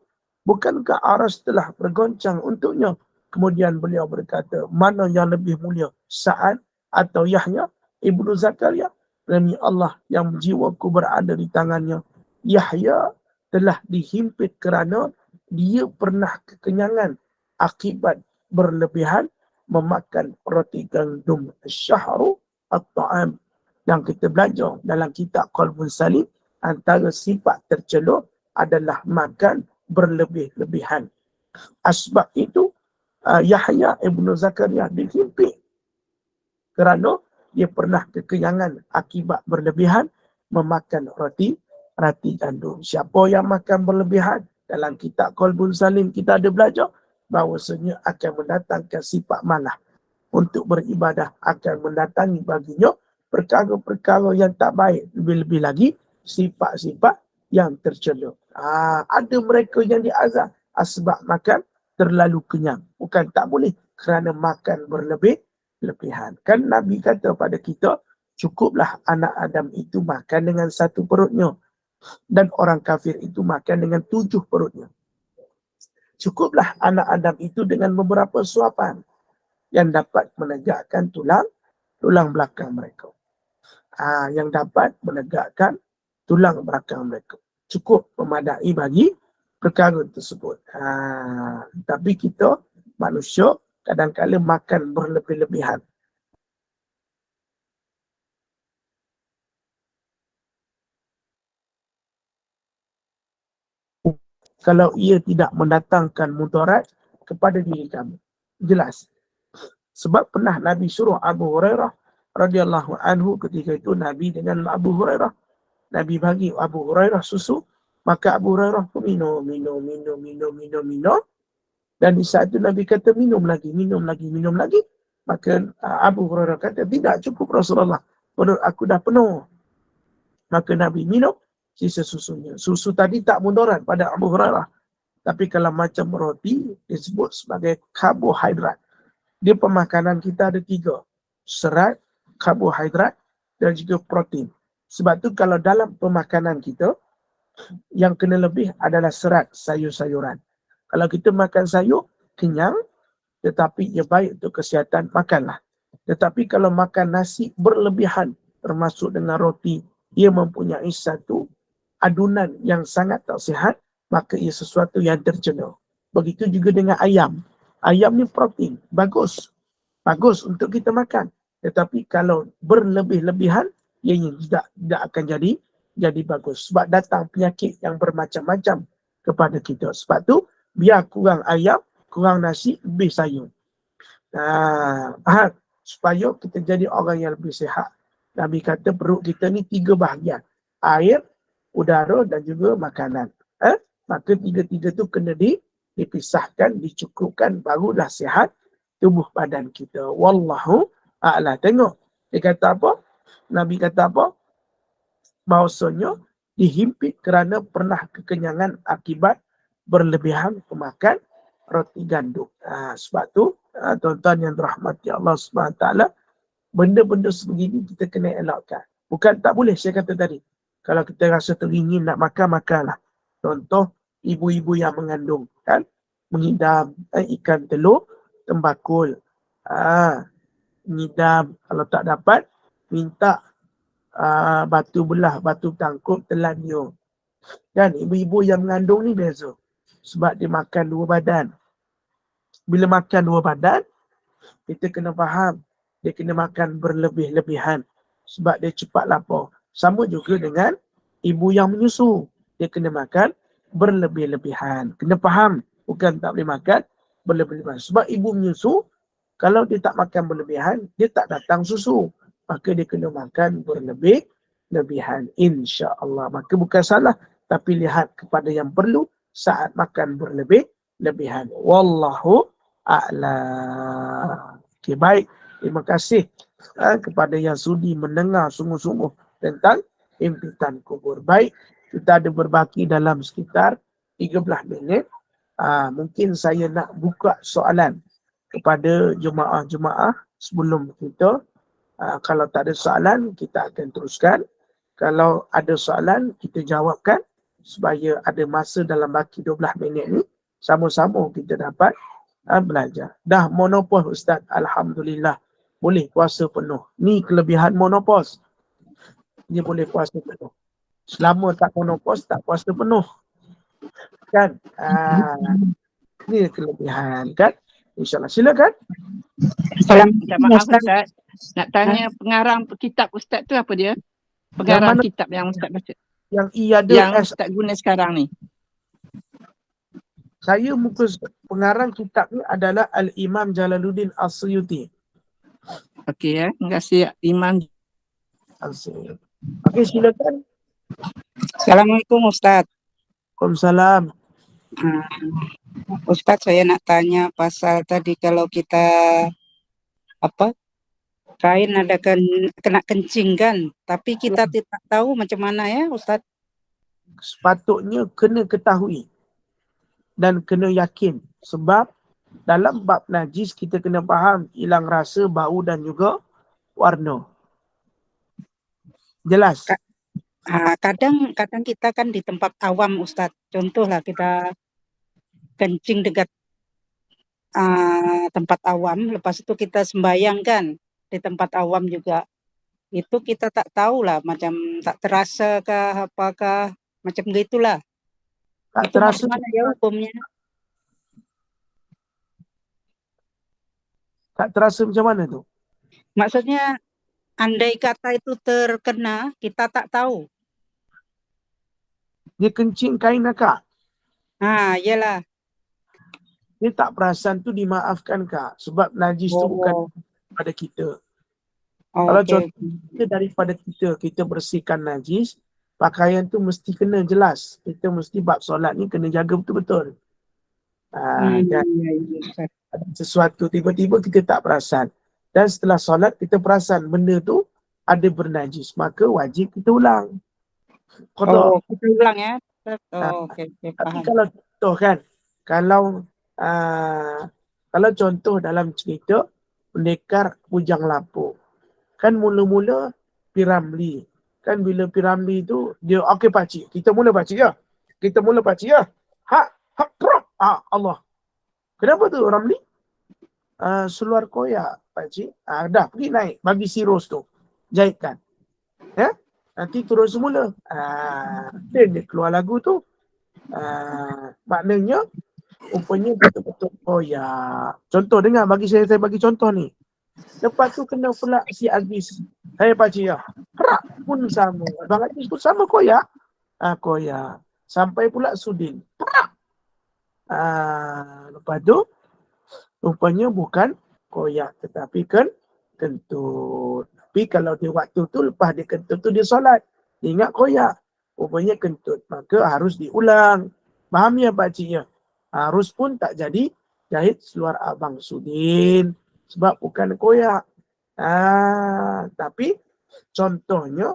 Speaker 2: Bukankah aras telah bergoncang untuknya? Kemudian beliau berkata, mana yang lebih mulia? Sa'ad atau Yahya Ibnu Zakaria? Demi Allah yang jiwaku berada di tangannya. Yahya telah dihimpit kerana dia pernah kekenyangan akibat berlebihan memakan roti gandum syahru at-ta'am. Yang kita belajar dalam kitab Qalbun Salim, antara sifat tercelur adalah makan berlebih-lebihan. Asbab itu Yahya Ibnu Zakaria dihimpit kerana dia pernah kekenyangan akibat berlebihan memakan roti gandum. Siapa yang makan berlebihan? Dalam kitab Qalbun Salim kita ada belajar bahawasanya akan mendatangkan sifat malah untuk beribadah, akan mendatangi baginya perkara-perkara yang tak baik, lebih-lebih lagi sifat-sifat yang tercela. Ada mereka yang diazab sebab makan terlalu kenyang. Bukan tak boleh, kerana makan berlebihan. Kan Nabi kata pada kita, cukuplah anak Adam itu makan dengan satu perutnya. Dan orang kafir itu makan dengan 7 perutnya. Cukuplah anak Adam itu dengan beberapa suapan yang dapat menegakkan tulang belakang mereka. Yang dapat menegakkan tulang belakang mereka. Cukup memadai bagi perkara tersebut. Tapi kita manusia kadang-kadang makan berlebih-lebihan. Kalau ia tidak mendatangkan mudarat kepada diri kami. Jelas. Sebab pernah Nabi suruh Abu Hurairah radhiyallahu anhu, ketika itu Nabi dengan Abu Hurairah, Nabi bagi Abu Hurairah susu, maka Abu Hurairah pun minum. Dan di saat itu Nabi kata minum lagi. Maka Abu Hurairah kata, tidak cukup Rasulullah, perut aku dah penuh. Maka Nabi minum sisa susunya. Susu tadi tak mudarat pada Abu Hurairah. Tapi kalau macam roti, disebut sebagai karbohidrat. Dia pemakanan kita ada 3. Serat, karbohidrat dan juga protein. Sebab tu kalau dalam pemakanan kita, yang kena lebih adalah serat, sayur-sayuran. Kalau kita makan sayur, kenyang, tetapi ia baik untuk kesihatan, makanlah. Tetapi kalau makan nasi berlebihan, termasuk dengan roti, ia mempunyai satu adunan yang sangat tak sihat, maka ia sesuatu yang tercela. Begitu juga dengan ayam. Ayam ni protein, bagus untuk kita makan. Tetapi kalau berlebih-lebihan, ianya tidak akan jadi bagus. Sebab datang penyakit yang bermacam-macam kepada kita. Sebab tu, biar kurang ayam, kurang nasi, lebih sayur. Supaya kita jadi orang yang lebih sihat. Nabi kata perut kita ni 3 bahagian. Air, udara dan juga makanan. Maka 3-3 tu kena dipisahkan, dicukupkan, barulah sihat tubuh badan kita. Wallahu a'la. Tengok. Dia kata apa? Nabi kata apa? Bahawasanya dihimpit kerana pernah kekenyangan akibat berlebihan pemakan roti gandum. Sebab tu, tuan-tuan yang dirahmati Allah SWT, benda-benda sebegini kita kena elakkan. Bukan tak boleh, saya kata tadi. Kalau kita rasa teringin nak makan, makanlah. Contoh, ibu-ibu yang mengandung, kan? Mengidam ikan telur, tembakul. Ngidam, kalau tak dapat, minta batu belah, batu tangkup, telan dia. Kan, ibu-ibu yang mengandung ni beza. Sebab dia makan 2 badan. Bila makan 2 badan, kita kena faham, dia kena makan berlebih-lebihan. Sebab dia cepat lapar. Sama juga dengan ibu yang menyusu. Dia kena makan berlebih-lebihan. Kena faham, bukan tak boleh makan berlebih-lebihan. Sebab ibu menyusu, kalau dia tak makan berlebihan, dia tak datang susu. Maka dia kena makan berlebih-lebihan. InsyaAllah. Maka bukan salah, tapi lihat kepada yang perlu saat makan berlebihan. Wallahu a'lam. Okay, baik. Terima kasih kepada yang sudi mendengar sungguh-sungguh tentang impitan kubur. Baik, kita ada berbaki dalam sekitar 13 minit. Mungkin saya nak buka soalan kepada jemaah-jemaah sebelum kita. Kalau tak ada soalan, kita akan teruskan. Kalau ada soalan, kita jawabkan supaya ada masa dalam baki 12 minit ni sama-sama kita dapat belajar. Dah monopos Ustaz, Alhamdulillah. Boleh puasa penuh. Ni kelebihan monopos. Dia boleh puasa penuh. Selama tak monopos, tak puasa penuh. Kan? Ni kelebihan kan? InsyaAllah. Silakan.
Speaker 3: Maaf Ustaz. Nak tanya pengarang kitab Ustaz tu apa dia? Pengarang kitab yang Ustaz baca.
Speaker 2: Yang iada
Speaker 3: yang Ustaz guna sekarang ni.
Speaker 2: Saya muka pengarang kitab ni adalah Al-Imam Jalaluddin As-Suyuti.
Speaker 3: Okey terima kasih Imam.
Speaker 2: Okey, silakan.
Speaker 3: Assalamualaikum Ustaz.
Speaker 2: Waalaikumsalam.
Speaker 3: Ustaz, saya nak tanya pasal tadi kalau kita kain ada kena kencing kan, tapi kita tidak tahu macam mana ya Ustaz.
Speaker 2: Sepatutnya kena ketahui dan kena yakin, sebab dalam bab najis kita kena faham hilang rasa, bau dan juga warna. Jelas?
Speaker 3: Kadang kita kan di tempat awam Ustaz. Contohlah kita kencing dekat tempat awam, lepas itu kita sembahyang kan di tempat awam juga. Itu kita tak tahulah, macam tak terasa kah apakah, macam gitulah.
Speaker 2: Tak
Speaker 3: itu
Speaker 2: terasa
Speaker 3: macam mana ya hukumnya?
Speaker 2: Tak terasa macam mana tu?
Speaker 3: Maksudnya andai kata itu terkena, kita tak tahu.
Speaker 2: Dia kencing kain akak.
Speaker 3: Iyalah.
Speaker 2: Dia tak perasan tu dimaafkan Kak. Sebab najis tu bukan pada kita. Kalau contoh kita daripada kita bersihkan najis, pakaian tu mesti kena jelas. Kita mesti bab solat ni kena jaga betul-betul. Dan ada sesuatu tiba-tiba kita tak perasan. Dan setelah solat kita perasan benda tu ada bernajis. Maka wajib kita ulang.
Speaker 3: Kita ulang ya.
Speaker 2: Tapi kalau contoh kan, kalau contoh dalam cerita pendekar Bujang Lapuk, kan mula-mula Piramli. Kan bila Piramli tu dia okey pakcik, kita mula pakcik ya. Allah. Kenapa tu Ramli? Seluar koyak pakcik. Dah pergi naik bagi sirus tu. Jahitkan. Ya? Nanti turun semula. Dia keluar lagu tu. Maknanya rupanya betul-betul koyak. Contoh dengar, saya bagi contoh ni. Lepas tu kena pula si Aziz. Hai pakcik ya. Perak pun sama. Abang Aziz pun sama koyak. Koyak. Sampai pula Sudin. Perak. Lepas tu rupanya bukan koyak tetapi kentut. Tapi kalau dia waktu tu lepas dia kentut tu dia solat. Dia ingat koyak. Rupanya kentut. Maka harus diulang. Faham ya pakcik ya? Harus pun tak jadi jahit seluar Abang Sudin. Sebab bukan koyak. Tapi contohnya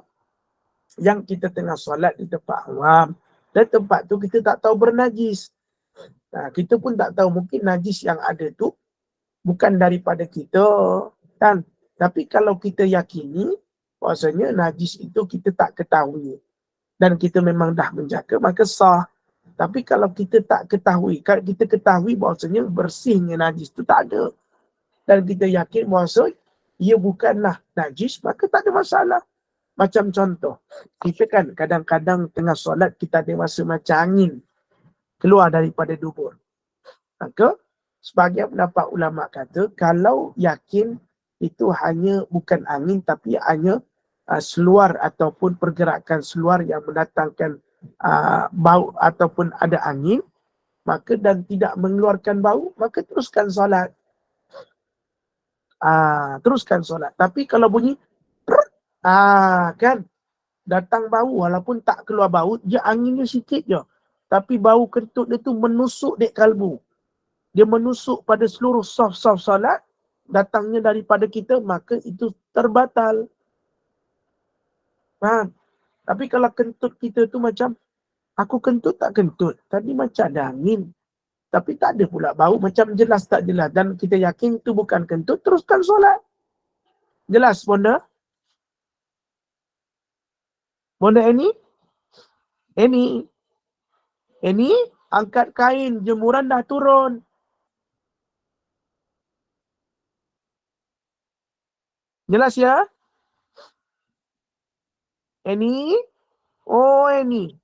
Speaker 2: yang kita tengah solat di tempat awam. Dan tempat tu kita tak tahu bernajis. Kita pun tak tahu, mungkin najis yang ada tu bukan daripada kita kan. Tapi kalau kita yakini bahasanya najis itu kita tak ketahui dan kita memang dah menjaga, maka sah. Tapi kalau kita tak ketahui, kalau kita ketahui bahasanya bersihnya najis itu tak ada dan kita yakin bahasa ia bukanlah najis, maka tak ada masalah. Macam contoh, kita kan kadang-kadang tengah solat kita ada masa macam angin keluar daripada dubur. Maka sebagian pendapat ulama kata kalau yakin itu hanya bukan angin tapi hanya seluar ataupun pergerakan seluar yang mendatangkan bau ataupun ada angin, maka dan tidak mengeluarkan bau, maka teruskan solat. Teruskan solat. Tapi kalau bunyi kan datang bau walaupun tak keluar bau, dia anginnya sikit je. tapi bau kentut dia tu menusuk dek kalbu. Dia menusuk pada seluruh saf-saf salat, datangnya daripada kita, maka itu terbatal. Faham? Tapi kalau kentut kita tu macam, aku kentut tak kentut, tadi macam ada angin. Tapi tak ada pula bau, macam jelas tak jelas. Dan kita yakin itu bukan kentut, teruskan solat. Jelas, Bonda? Bonda Annie? Annie, angkat kain, jemuran dah turun. Jelas ya? Annie? Oh, Annie.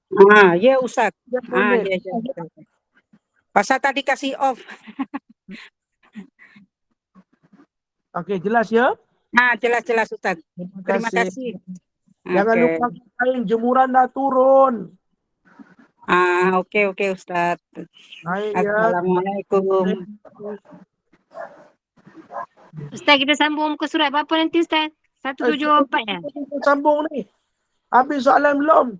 Speaker 3: Ya Ustaz.
Speaker 2: Ya,
Speaker 3: Ya,
Speaker 2: boleh.
Speaker 3: ya. Pasal tadi kasih off.
Speaker 2: Okey, jelas ya?
Speaker 3: Jelas Ustaz. Terima kasih.
Speaker 2: Jangan lupa kain, jemuran dah turun.
Speaker 3: Oke Ustaz.
Speaker 2: Baik ya.
Speaker 3: Assalamualaikum.
Speaker 1: Ustaz, kita sambung muka surat berapa nanti Ustaz? 174 ya?
Speaker 2: Kita sambung ni. Habis soalan belum?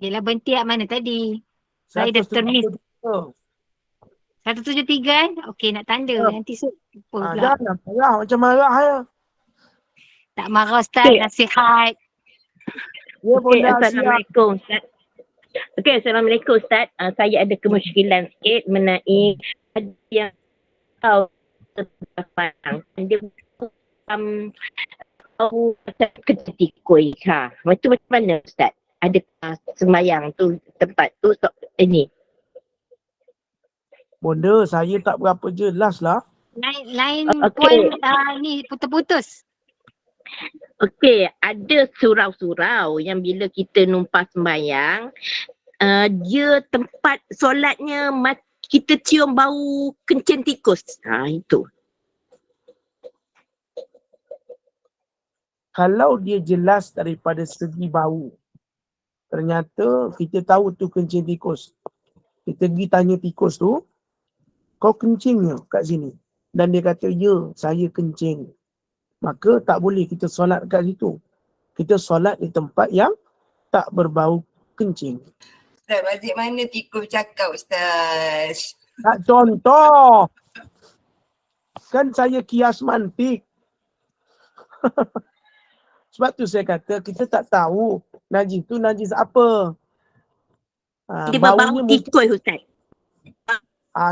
Speaker 1: Yelah, berhenti kat mana tadi? Saya dah termis. 173 kan? Okey, nak tanda. Nanti lupa pula.
Speaker 2: Jangan marah, macam marah ya.
Speaker 1: Tak marah Ustaz, nasihat.
Speaker 2: Ya,
Speaker 4: Okey,
Speaker 2: Bonda,
Speaker 4: Assalamualaikum Ustaz. Okey, Assalamualaikum Ustaz. Saya ada kemusykilan sikit mengenai yang tahu tentang dia tahu macam ketikoi. Itu macam mana Ustaz? Adakah sembahyang tu tempat tu ini?
Speaker 2: Bonda, saya tak berapa jelas lah.
Speaker 1: Lain
Speaker 4: Okey.
Speaker 1: poin ni putus-putus.
Speaker 4: Okey, ada surau-surau yang bila kita numpah sembahyang, dia tempat solatnya kita cium bau kencing tikus. Itu.
Speaker 2: Kalau dia jelas daripada segi bau, ternyata kita tahu tu kencing tikus. Kita pergi tanya tikus tu, kau kencingnya kat sini? Dan dia kata, ya, saya kencing. Maka tak boleh kita solat kat situ. Kita solat di tempat yang tak berbau kencing.
Speaker 5: Ustaz, macam mana tikus cakap Ustaz?
Speaker 2: Tak contoh. Kan saya kias mantik. Sebab tu saya kata kita tak tahu najis tu najis apa.
Speaker 4: Dia berbau tikus Ustaz.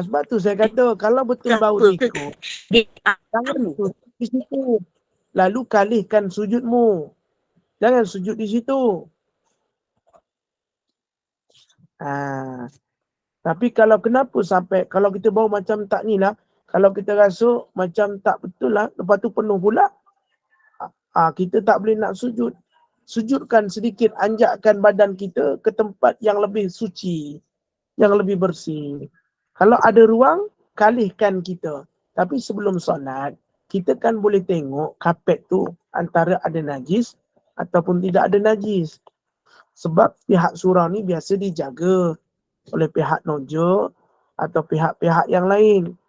Speaker 2: Sebab tu saya kata kalau betul bau tikus, jangan di situ. Lalu kalihkan sujudmu. Jangan sujud di situ. Tapi kalau kenapa sampai, kalau kita bau macam tak ni lah, kalau kita rasa macam tak betul lah, lepas tu penuh pula, kita tak boleh nak sujud. Sujudkan sedikit, anjakkan badan kita ke tempat yang lebih suci, yang lebih bersih. Kalau ada ruang, kalihkan kita. Tapi sebelum solat, kita kan boleh tengok kapet tu antara ada najis ataupun tidak ada najis. Sebab pihak surau ni biasa dijaga oleh pihak nojo atau pihak-pihak yang lain.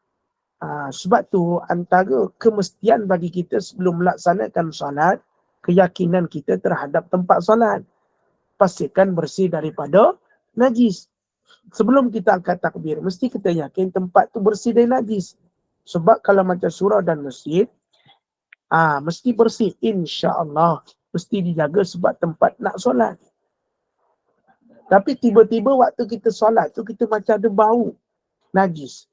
Speaker 2: Sebab tu antara kemestian bagi kita sebelum melaksanakan solat, keyakinan kita terhadap tempat solat. Pastikan bersih daripada najis. Sebelum kita angkat takbir, mesti kita yakin tempat tu bersih dari najis. Sebab kalau macam surau dan masjid, mesti bersih. InsyaAllah. Mesti dijaga sebab tempat nak solat. Tapi tiba-tiba waktu kita solat tu, kita macam ada bau najis.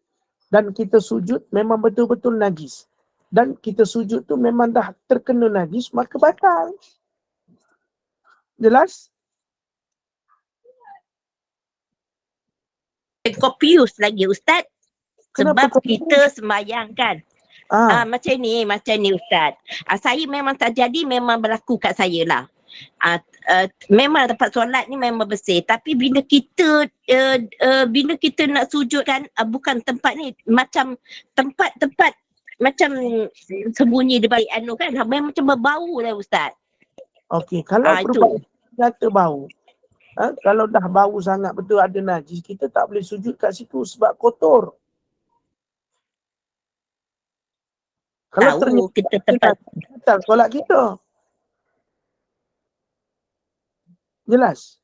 Speaker 2: Dan kita sujud memang betul-betul najis. Dan kita sujud tu memang dah terkena najis, maka batal. Jelas?
Speaker 4: Confused lagi Ustaz.
Speaker 2: Kenapa
Speaker 4: Sebab kita sembahyang kan. Macam ni Ustaz. Saya memang tak jadi, memang berlaku kat saya lah. Memang tempat solat ni memang bersih, tapi bila kita nak sujud kan, bukan tempat ni, macam tempat macam sembunyi di balik kan, memang macam berbau lah Ustaz.
Speaker 2: Okey, kalau nyata bau, kalau dah bau sangat betul ada najis, kita tak boleh sujud kat situ sebab kotor. Kalau ternyata
Speaker 4: kita tempat
Speaker 2: solat kita. Jelas?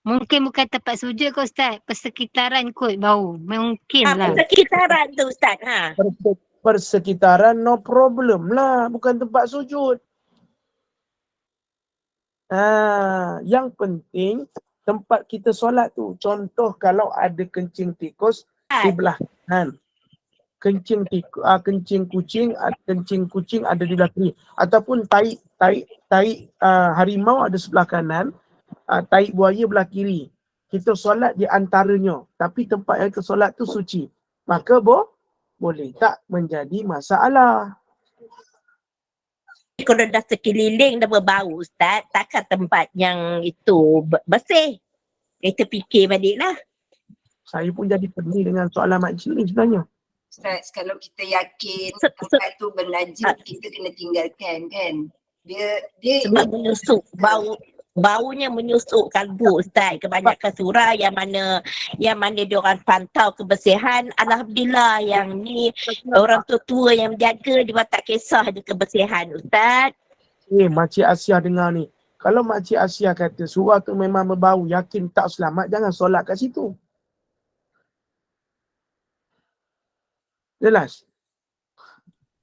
Speaker 1: Mungkin bukan tempat sujud kot Ustaz. Persekitaran kot bau. Mungkin lah.
Speaker 4: Persekitaran tu Ustaz.
Speaker 2: Persekitaran no problem lah. Bukan tempat sujud. Yang penting tempat kita solat tu. Contoh kalau ada kencing tikus di belah kanan. Kencing kucing ada di belah kiri. Ataupun tahi harimau ada sebelah kanan. Tahi buaya belah kiri. Kita solat di antaranya. Tapi tempat yang kita solat tu suci. Maka boleh tak menjadi masalah.
Speaker 4: Kalau dah sekeliling dah berbau Ustaz, takkan tempat yang itu bersih. Kita fikir baliklah.
Speaker 2: Saya pun jadi pening dengan soalan makcik ni sebenarnya.
Speaker 5: Ustaz, kalau kita yakin tempat tu bernajis, kita kena tinggalkan kan. Dia
Speaker 4: sebab menyusuk, baunya menyusuk kalbu Ustaz. Kebanyakan surah yang mana dia orang pantau kebersihan, alhamdulillah yang ni orang tua yang menjaga, dia tak kisah ada kebersihan Ustaz.
Speaker 2: Makcik Asia dengar ni. Kalau Makcik Asia kata surah tu memang berbau, yakin tak selamat, jangan solat kat situ. Jelas?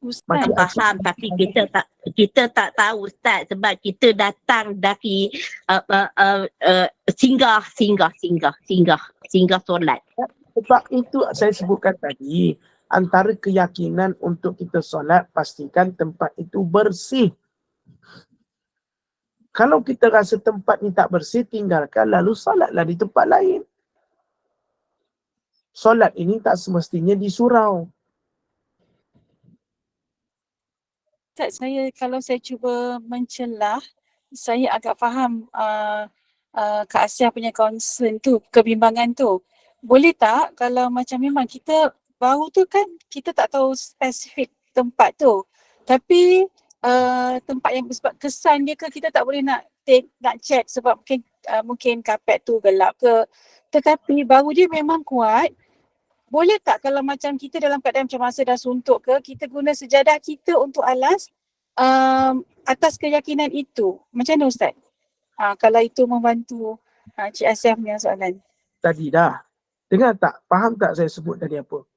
Speaker 4: Ustaz faham, tapi kita tak tahu Ustaz, sebab kita datang dari singgah solat.
Speaker 2: Sebab itu saya sebutkan tadi, antara keyakinan untuk kita solat, pastikan tempat itu bersih. Kalau kita rasa tempat ni tak bersih, tinggalkan lalu solatlah di tempat lain. Solat ini tak semestinya di surau.
Speaker 6: Kalau saya cuba mencelah, saya agak faham Kak Asia punya concern tu, kebimbangan tu. Boleh tak kalau macam memang kita bau tu kan kita tak tahu spesifik tempat tu. Tapi tempat yang sebab kesan dia ke kita tak boleh nak check sebab mungkin kapet tu gelap ke. Tetapi bau dia memang kuat. Boleh tak kalau macam kita dalam keadaan macam masa dah suntuk ke, kita guna sejadah kita untuk alas atas keyakinan itu? Macam mana Ustaz? Kalau itu membantu Cik Asia punya soalan.
Speaker 2: Tadi dah. Dengar tak? Faham tak saya sebut tadi apa?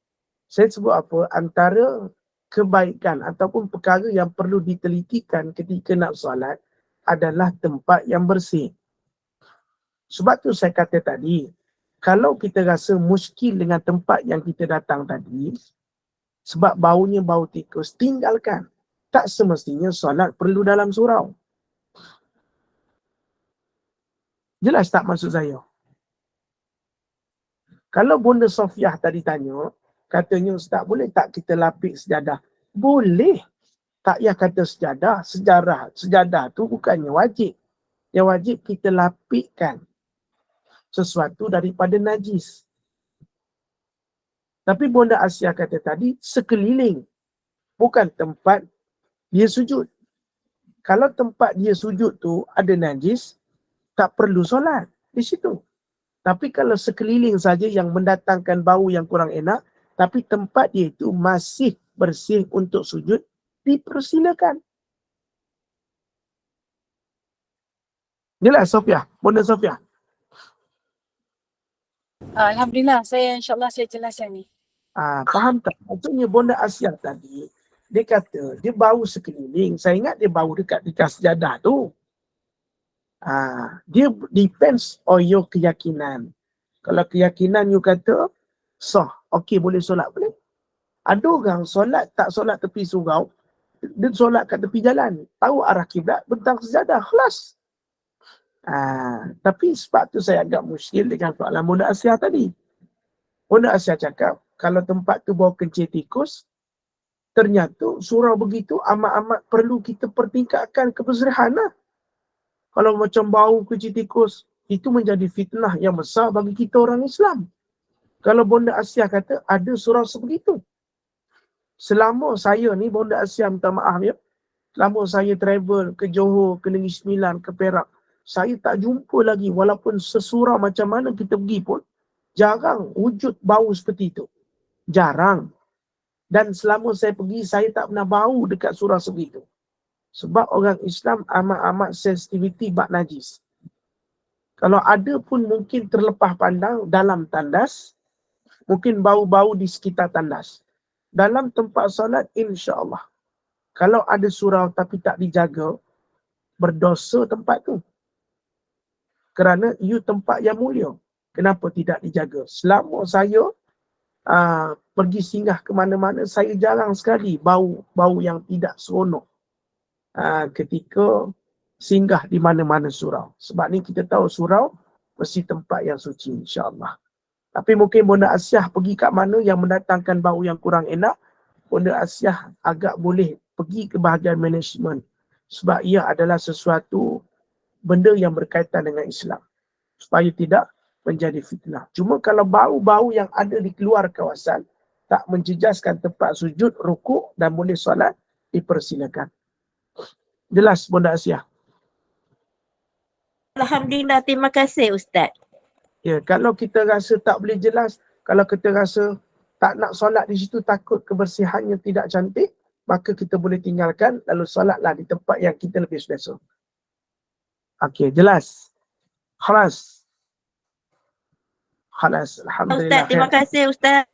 Speaker 2: Saya sebut apa? Antara kebaikan ataupun perkara yang perlu ditelitikan ketika nak solat adalah tempat yang bersih. Sebab tu saya kata tadi, kalau kita rasa muskil dengan tempat yang kita datang tadi, sebab baunya bau tikus, tinggalkan. Tak semestinya solat perlu dalam surau. Jelas tak maksud saya? Kalau Bunda Sofiah tadi tanya, katanya Ustaz, boleh tak kita lapik sejadah? Boleh. Tak payah kata sejadah, sejadah tu bukannya wajib. Yang wajib kita lapikkan sesuatu daripada najis. Tapi Bunda Asia kata tadi, sekeliling. Bukan tempat dia sujud. Kalau tempat dia sujud tu ada najis, tak perlu solat di situ. Tapi kalau sekeliling saja yang mendatangkan bau yang kurang enak, tapi tempat dia itu masih bersih untuk sujud, dipersilakan. Jelas Sofiah? Bunda Sofiah?
Speaker 6: Alhamdulillah, insyaAllah saya jelas yang ni.
Speaker 2: Faham tak? Maksudnya Bunda Asia tadi, dia kata, dia bau sekeliling. Saya ingat dia bau dekat sejadah tu. Dia depends on your keyakinan. Kalau keyakinan you kata, sah, okey boleh solat, boleh. Ada orang solat, tak solat tepi surau, dia solat kat tepi jalan. Tahu arah kiblat, bentang sejadah, kelas. Tapi sebab tu saya agak muskil dengan soalan Bunda Asia tadi. Bunda Asia cakap, kalau tempat tu bau kencing tikus, ternyata surau begitu amat-amat perlu kita pertingkatkan kebersihan lah. Kalau macam bau kencing tikus, itu menjadi fitnah yang besar bagi kita orang Islam. Kalau Bunda Asia kata, ada surau sebegitu. Selama saya ni, Bunda Asia minta maaf ya, selama saya travel ke Johor, ke Negeri Sembilan, ke Perak, saya tak jumpa lagi, walaupun sesurau macam mana kita pergi pun, jarang wujud bau seperti itu. Jarang. Dan selama saya pergi, saya tak pernah bau dekat surau sebegitu. Sebab orang Islam amat-amat sensitivity bab najis. Kalau ada pun mungkin terlepas pandang dalam tandas, mungkin bau-bau di sekitar tandas. Dalam tempat solat, insya-Allah. Kalau ada surau tapi tak dijaga, berdosa tempat tu. Kerana you tempat yang mulia. Kenapa tidak dijaga? Selama saya pergi singgah ke mana-mana, saya jarang sekali bau yang tidak seronok ketika singgah di mana-mana surau. Sebab ni kita tahu surau mesti tempat yang suci, insya-Allah. Tapi mungkin Bonda Asyah pergi kat mana yang mendatangkan bau yang kurang enak, Bonda Asyah agak boleh pergi ke bahagian management. Sebab ia adalah sesuatu benda yang berkaitan dengan Islam. Supaya tidak menjadi fitnah. Cuma kalau bau-bau yang ada di luar kawasan tak menjejaskan tempat sujud, rukuk dan boleh solat, dipersilakan. Jelas Bonda Asyah?
Speaker 4: Alhamdulillah, terima kasih Ustaz.
Speaker 2: Ya, kalau kita rasa tak boleh jelas, kalau kita rasa tak nak solat di situ takut kebersihannya tidak cantik, maka kita boleh tinggalkan lalu solatlah di tempat yang kita lebih selesa. Okey, jelas. Khalas. Alhamdulillah.
Speaker 4: Ustaz, terima kasih Ustaz.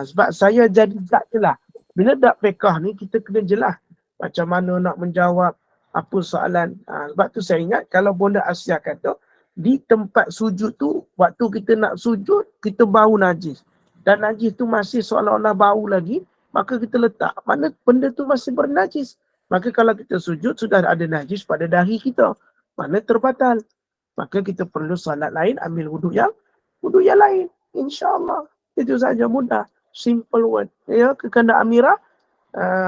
Speaker 2: Sebab saya jadi tak jelas. Bila dak fiqh ni kita kena jelas macam mana nak menjawab apa soalan. Sebab tu saya ingat kalau Bonda Asyah kata di tempat sujud tu waktu kita nak sujud kita bau najis. Dan najis tu masih seolah-olah bau lagi, maka kita letak mana benda tu masih bernajis. Maka kalau kita sujud sudah ada najis pada dahi kita, mana terbatal. Maka kita perlu solat lain, ambil wuduk yang lain. InsyaAllah. Itu saja mudah. Simple word. Ya, kekandak Amira,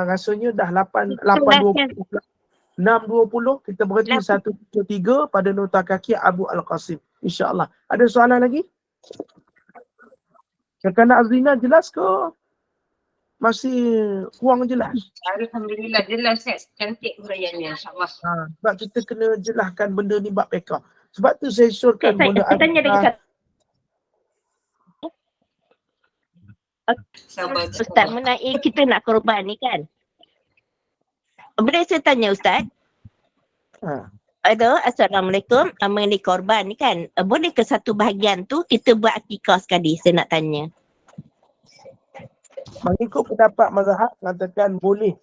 Speaker 2: rasanya dah 8.20. 6.20, kita berhenti 1.3 pada nota kaki Abu Al-Qasim. InsyaAllah. Ada soalan lagi? Kekandak Azrina jelas ke? Masih kurang jelas?
Speaker 5: Alhamdulillah jelas Ustaz. Cantik huraiannya, insyaAllah.
Speaker 2: Sebab kita kena jelaskan benda ni bab fiqh. Sebab tu saya syorkan Bonda
Speaker 4: Saya tanya lagi satu. Ustaz, mengenai kita nak korban ni kan. Boleh saya tanya Ustaz? Assalamualaikum. Mengenai korban ni kan, boleh ke satu bahagian tu kita buat akikah sekali? Saya nak tanya.
Speaker 2: Mengikut pendapat mazhab mengatakan boleh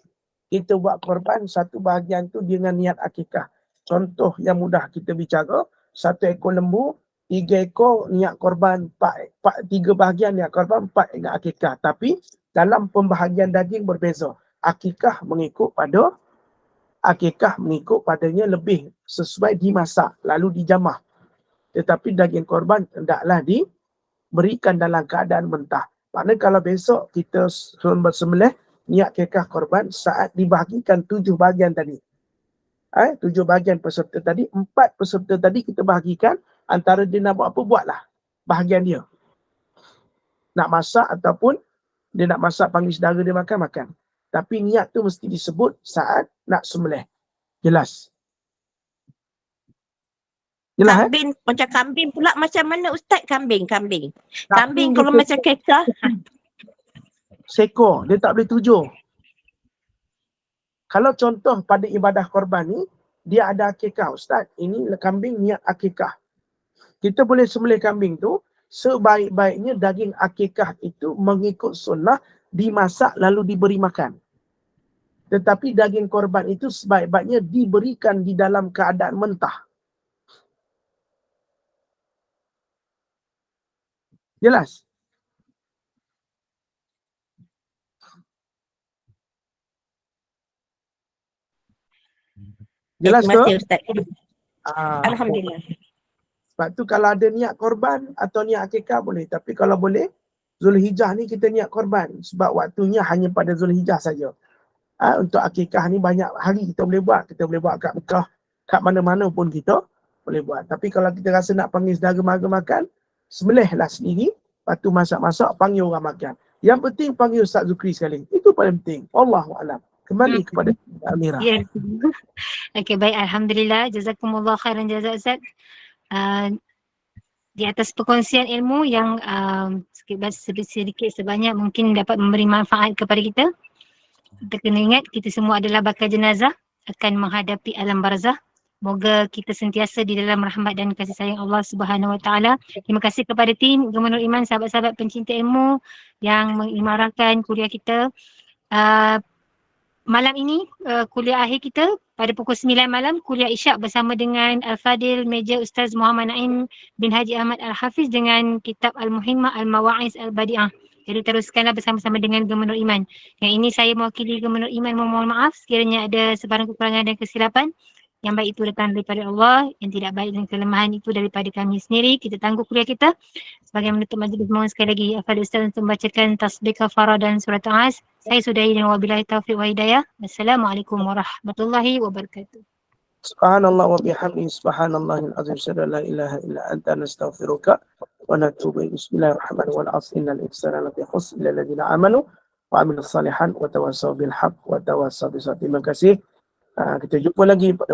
Speaker 2: kita buat korban satu bahagian tu dengan niat akikah. Contoh yang mudah kita bicara, 1 ekor lembu, 3 ekor niat korban, 3 bahagian niat korban, 4 niat akikah. Tapi dalam pembahagian daging berbeza. Akikah mengikut padanya lebih sesuai dimasak lalu dijamah. Tetapi daging korban hendaklah diberikan dalam keadaan mentah. Maknanya kalau besok kita bersembelih niat akikah korban saat dibahagikan 7 bahagian tadi. 7 bahagian peserta tadi, 4 peserta tadi kita bahagikan antara dia nak buat apa, buatlah bahagian dia. Nak masak ataupun dia nak masak panggil saudara dia makan. Tapi niat tu mesti disebut saat nak sembelih. Jelas? Jelas
Speaker 4: kambing, macam kambing pula macam mana Ustaz? Kambing kalau macam kekah.
Speaker 2: Sekor, dia tak boleh 7. Kalau contoh pada ibadah korban ni, dia ada akikah. Ustaz, ini kambing niat akikah. Kita boleh sembelih kambing tu, sebaik-baiknya daging akikah itu mengikut sunnah, dimasak lalu diberi makan. Tetapi daging korban itu sebaik-baiknya diberikan di dalam keadaan mentah. Jelas? Jelas
Speaker 4: Terima kasih
Speaker 2: ke?
Speaker 4: Ustaz. Alhamdulillah.
Speaker 2: Sebab tu kalau ada niat korban atau niat akikah boleh. Tapi kalau boleh, Zulhijjah ni kita niat korban. Sebab waktunya hanya pada Zulhijjah saja. Untuk akikah ni banyak hari kita boleh buat. Kita boleh buat kat Mekah, kat mana-mana pun kita boleh buat. Tapi kalau kita rasa nak panggil saudara mara makan, sembelihlah sendiri. Lepas tu masak-masak, panggil orang makan. Yang penting panggil Ustaz Zukri sekali. Itu paling penting. Wallahualam. Kembali kepada Amira.
Speaker 1: Ya. Okey, baik. Alhamdulillah. Jazakumullah khairan jazak Ustaz. Di atas perkongsian ilmu yang sedikit sebanyak mungkin dapat memberi manfaat kepada kita. Kita kena ingat kita semua adalah bakal jenazah akan menghadapi alam barzah Semoga kita sentiasa di dalam rahmat dan kasih sayang Allah Subhanahu Wa Taala. Terima kasih kepada tim Gubernur Iman, sahabat-sahabat pencinta ilmu yang mengimarahkan kuliah kita. Malam ini kuliah akhir kita pada pukul 9 malam, kuliah Isyak bersama dengan Al-Fadil Meja Ustaz Muhammad Naim bin Haji Ahmad Al-Hafiz dengan kitab Al-Muhimmah Al-Mawa'iz Al-Badi'ah. Jadi teruskanlah bersama-sama dengan Gubernur Iman. Yang ini saya mewakili Gubernur Iman memohon maaf sekiranya ada sebarang kekurangan dan kesilapan. Yang baik itu datang daripada Allah, yang tidak baik dan kelemahan itu daripada kami sendiri. Kita tangguh kuliah kita. Sebagai menutup majlis, mohon sekali lagi Al-Fadil Ustaz untuk membacakan tasbih kafarah dan surat As. Saya sudahi dengan wabillahi taufiq wa hidayah. Wassalamualaikum warahmatullahi wabarakatuh.
Speaker 2: Subhanallah wa bihamdihi subhanallahil azim syada la ilaha illa anta nastaghfiruka wa natubu ilaik. Bismillahirrahmanirrahim. Wal 'asri innal insana lafi khusr illa alladziina amanu wa 'amilus shalihan wa tawassaw bil haqq wa tawassaw bis sabr. Terima kasih. Kita jumpa lagi pada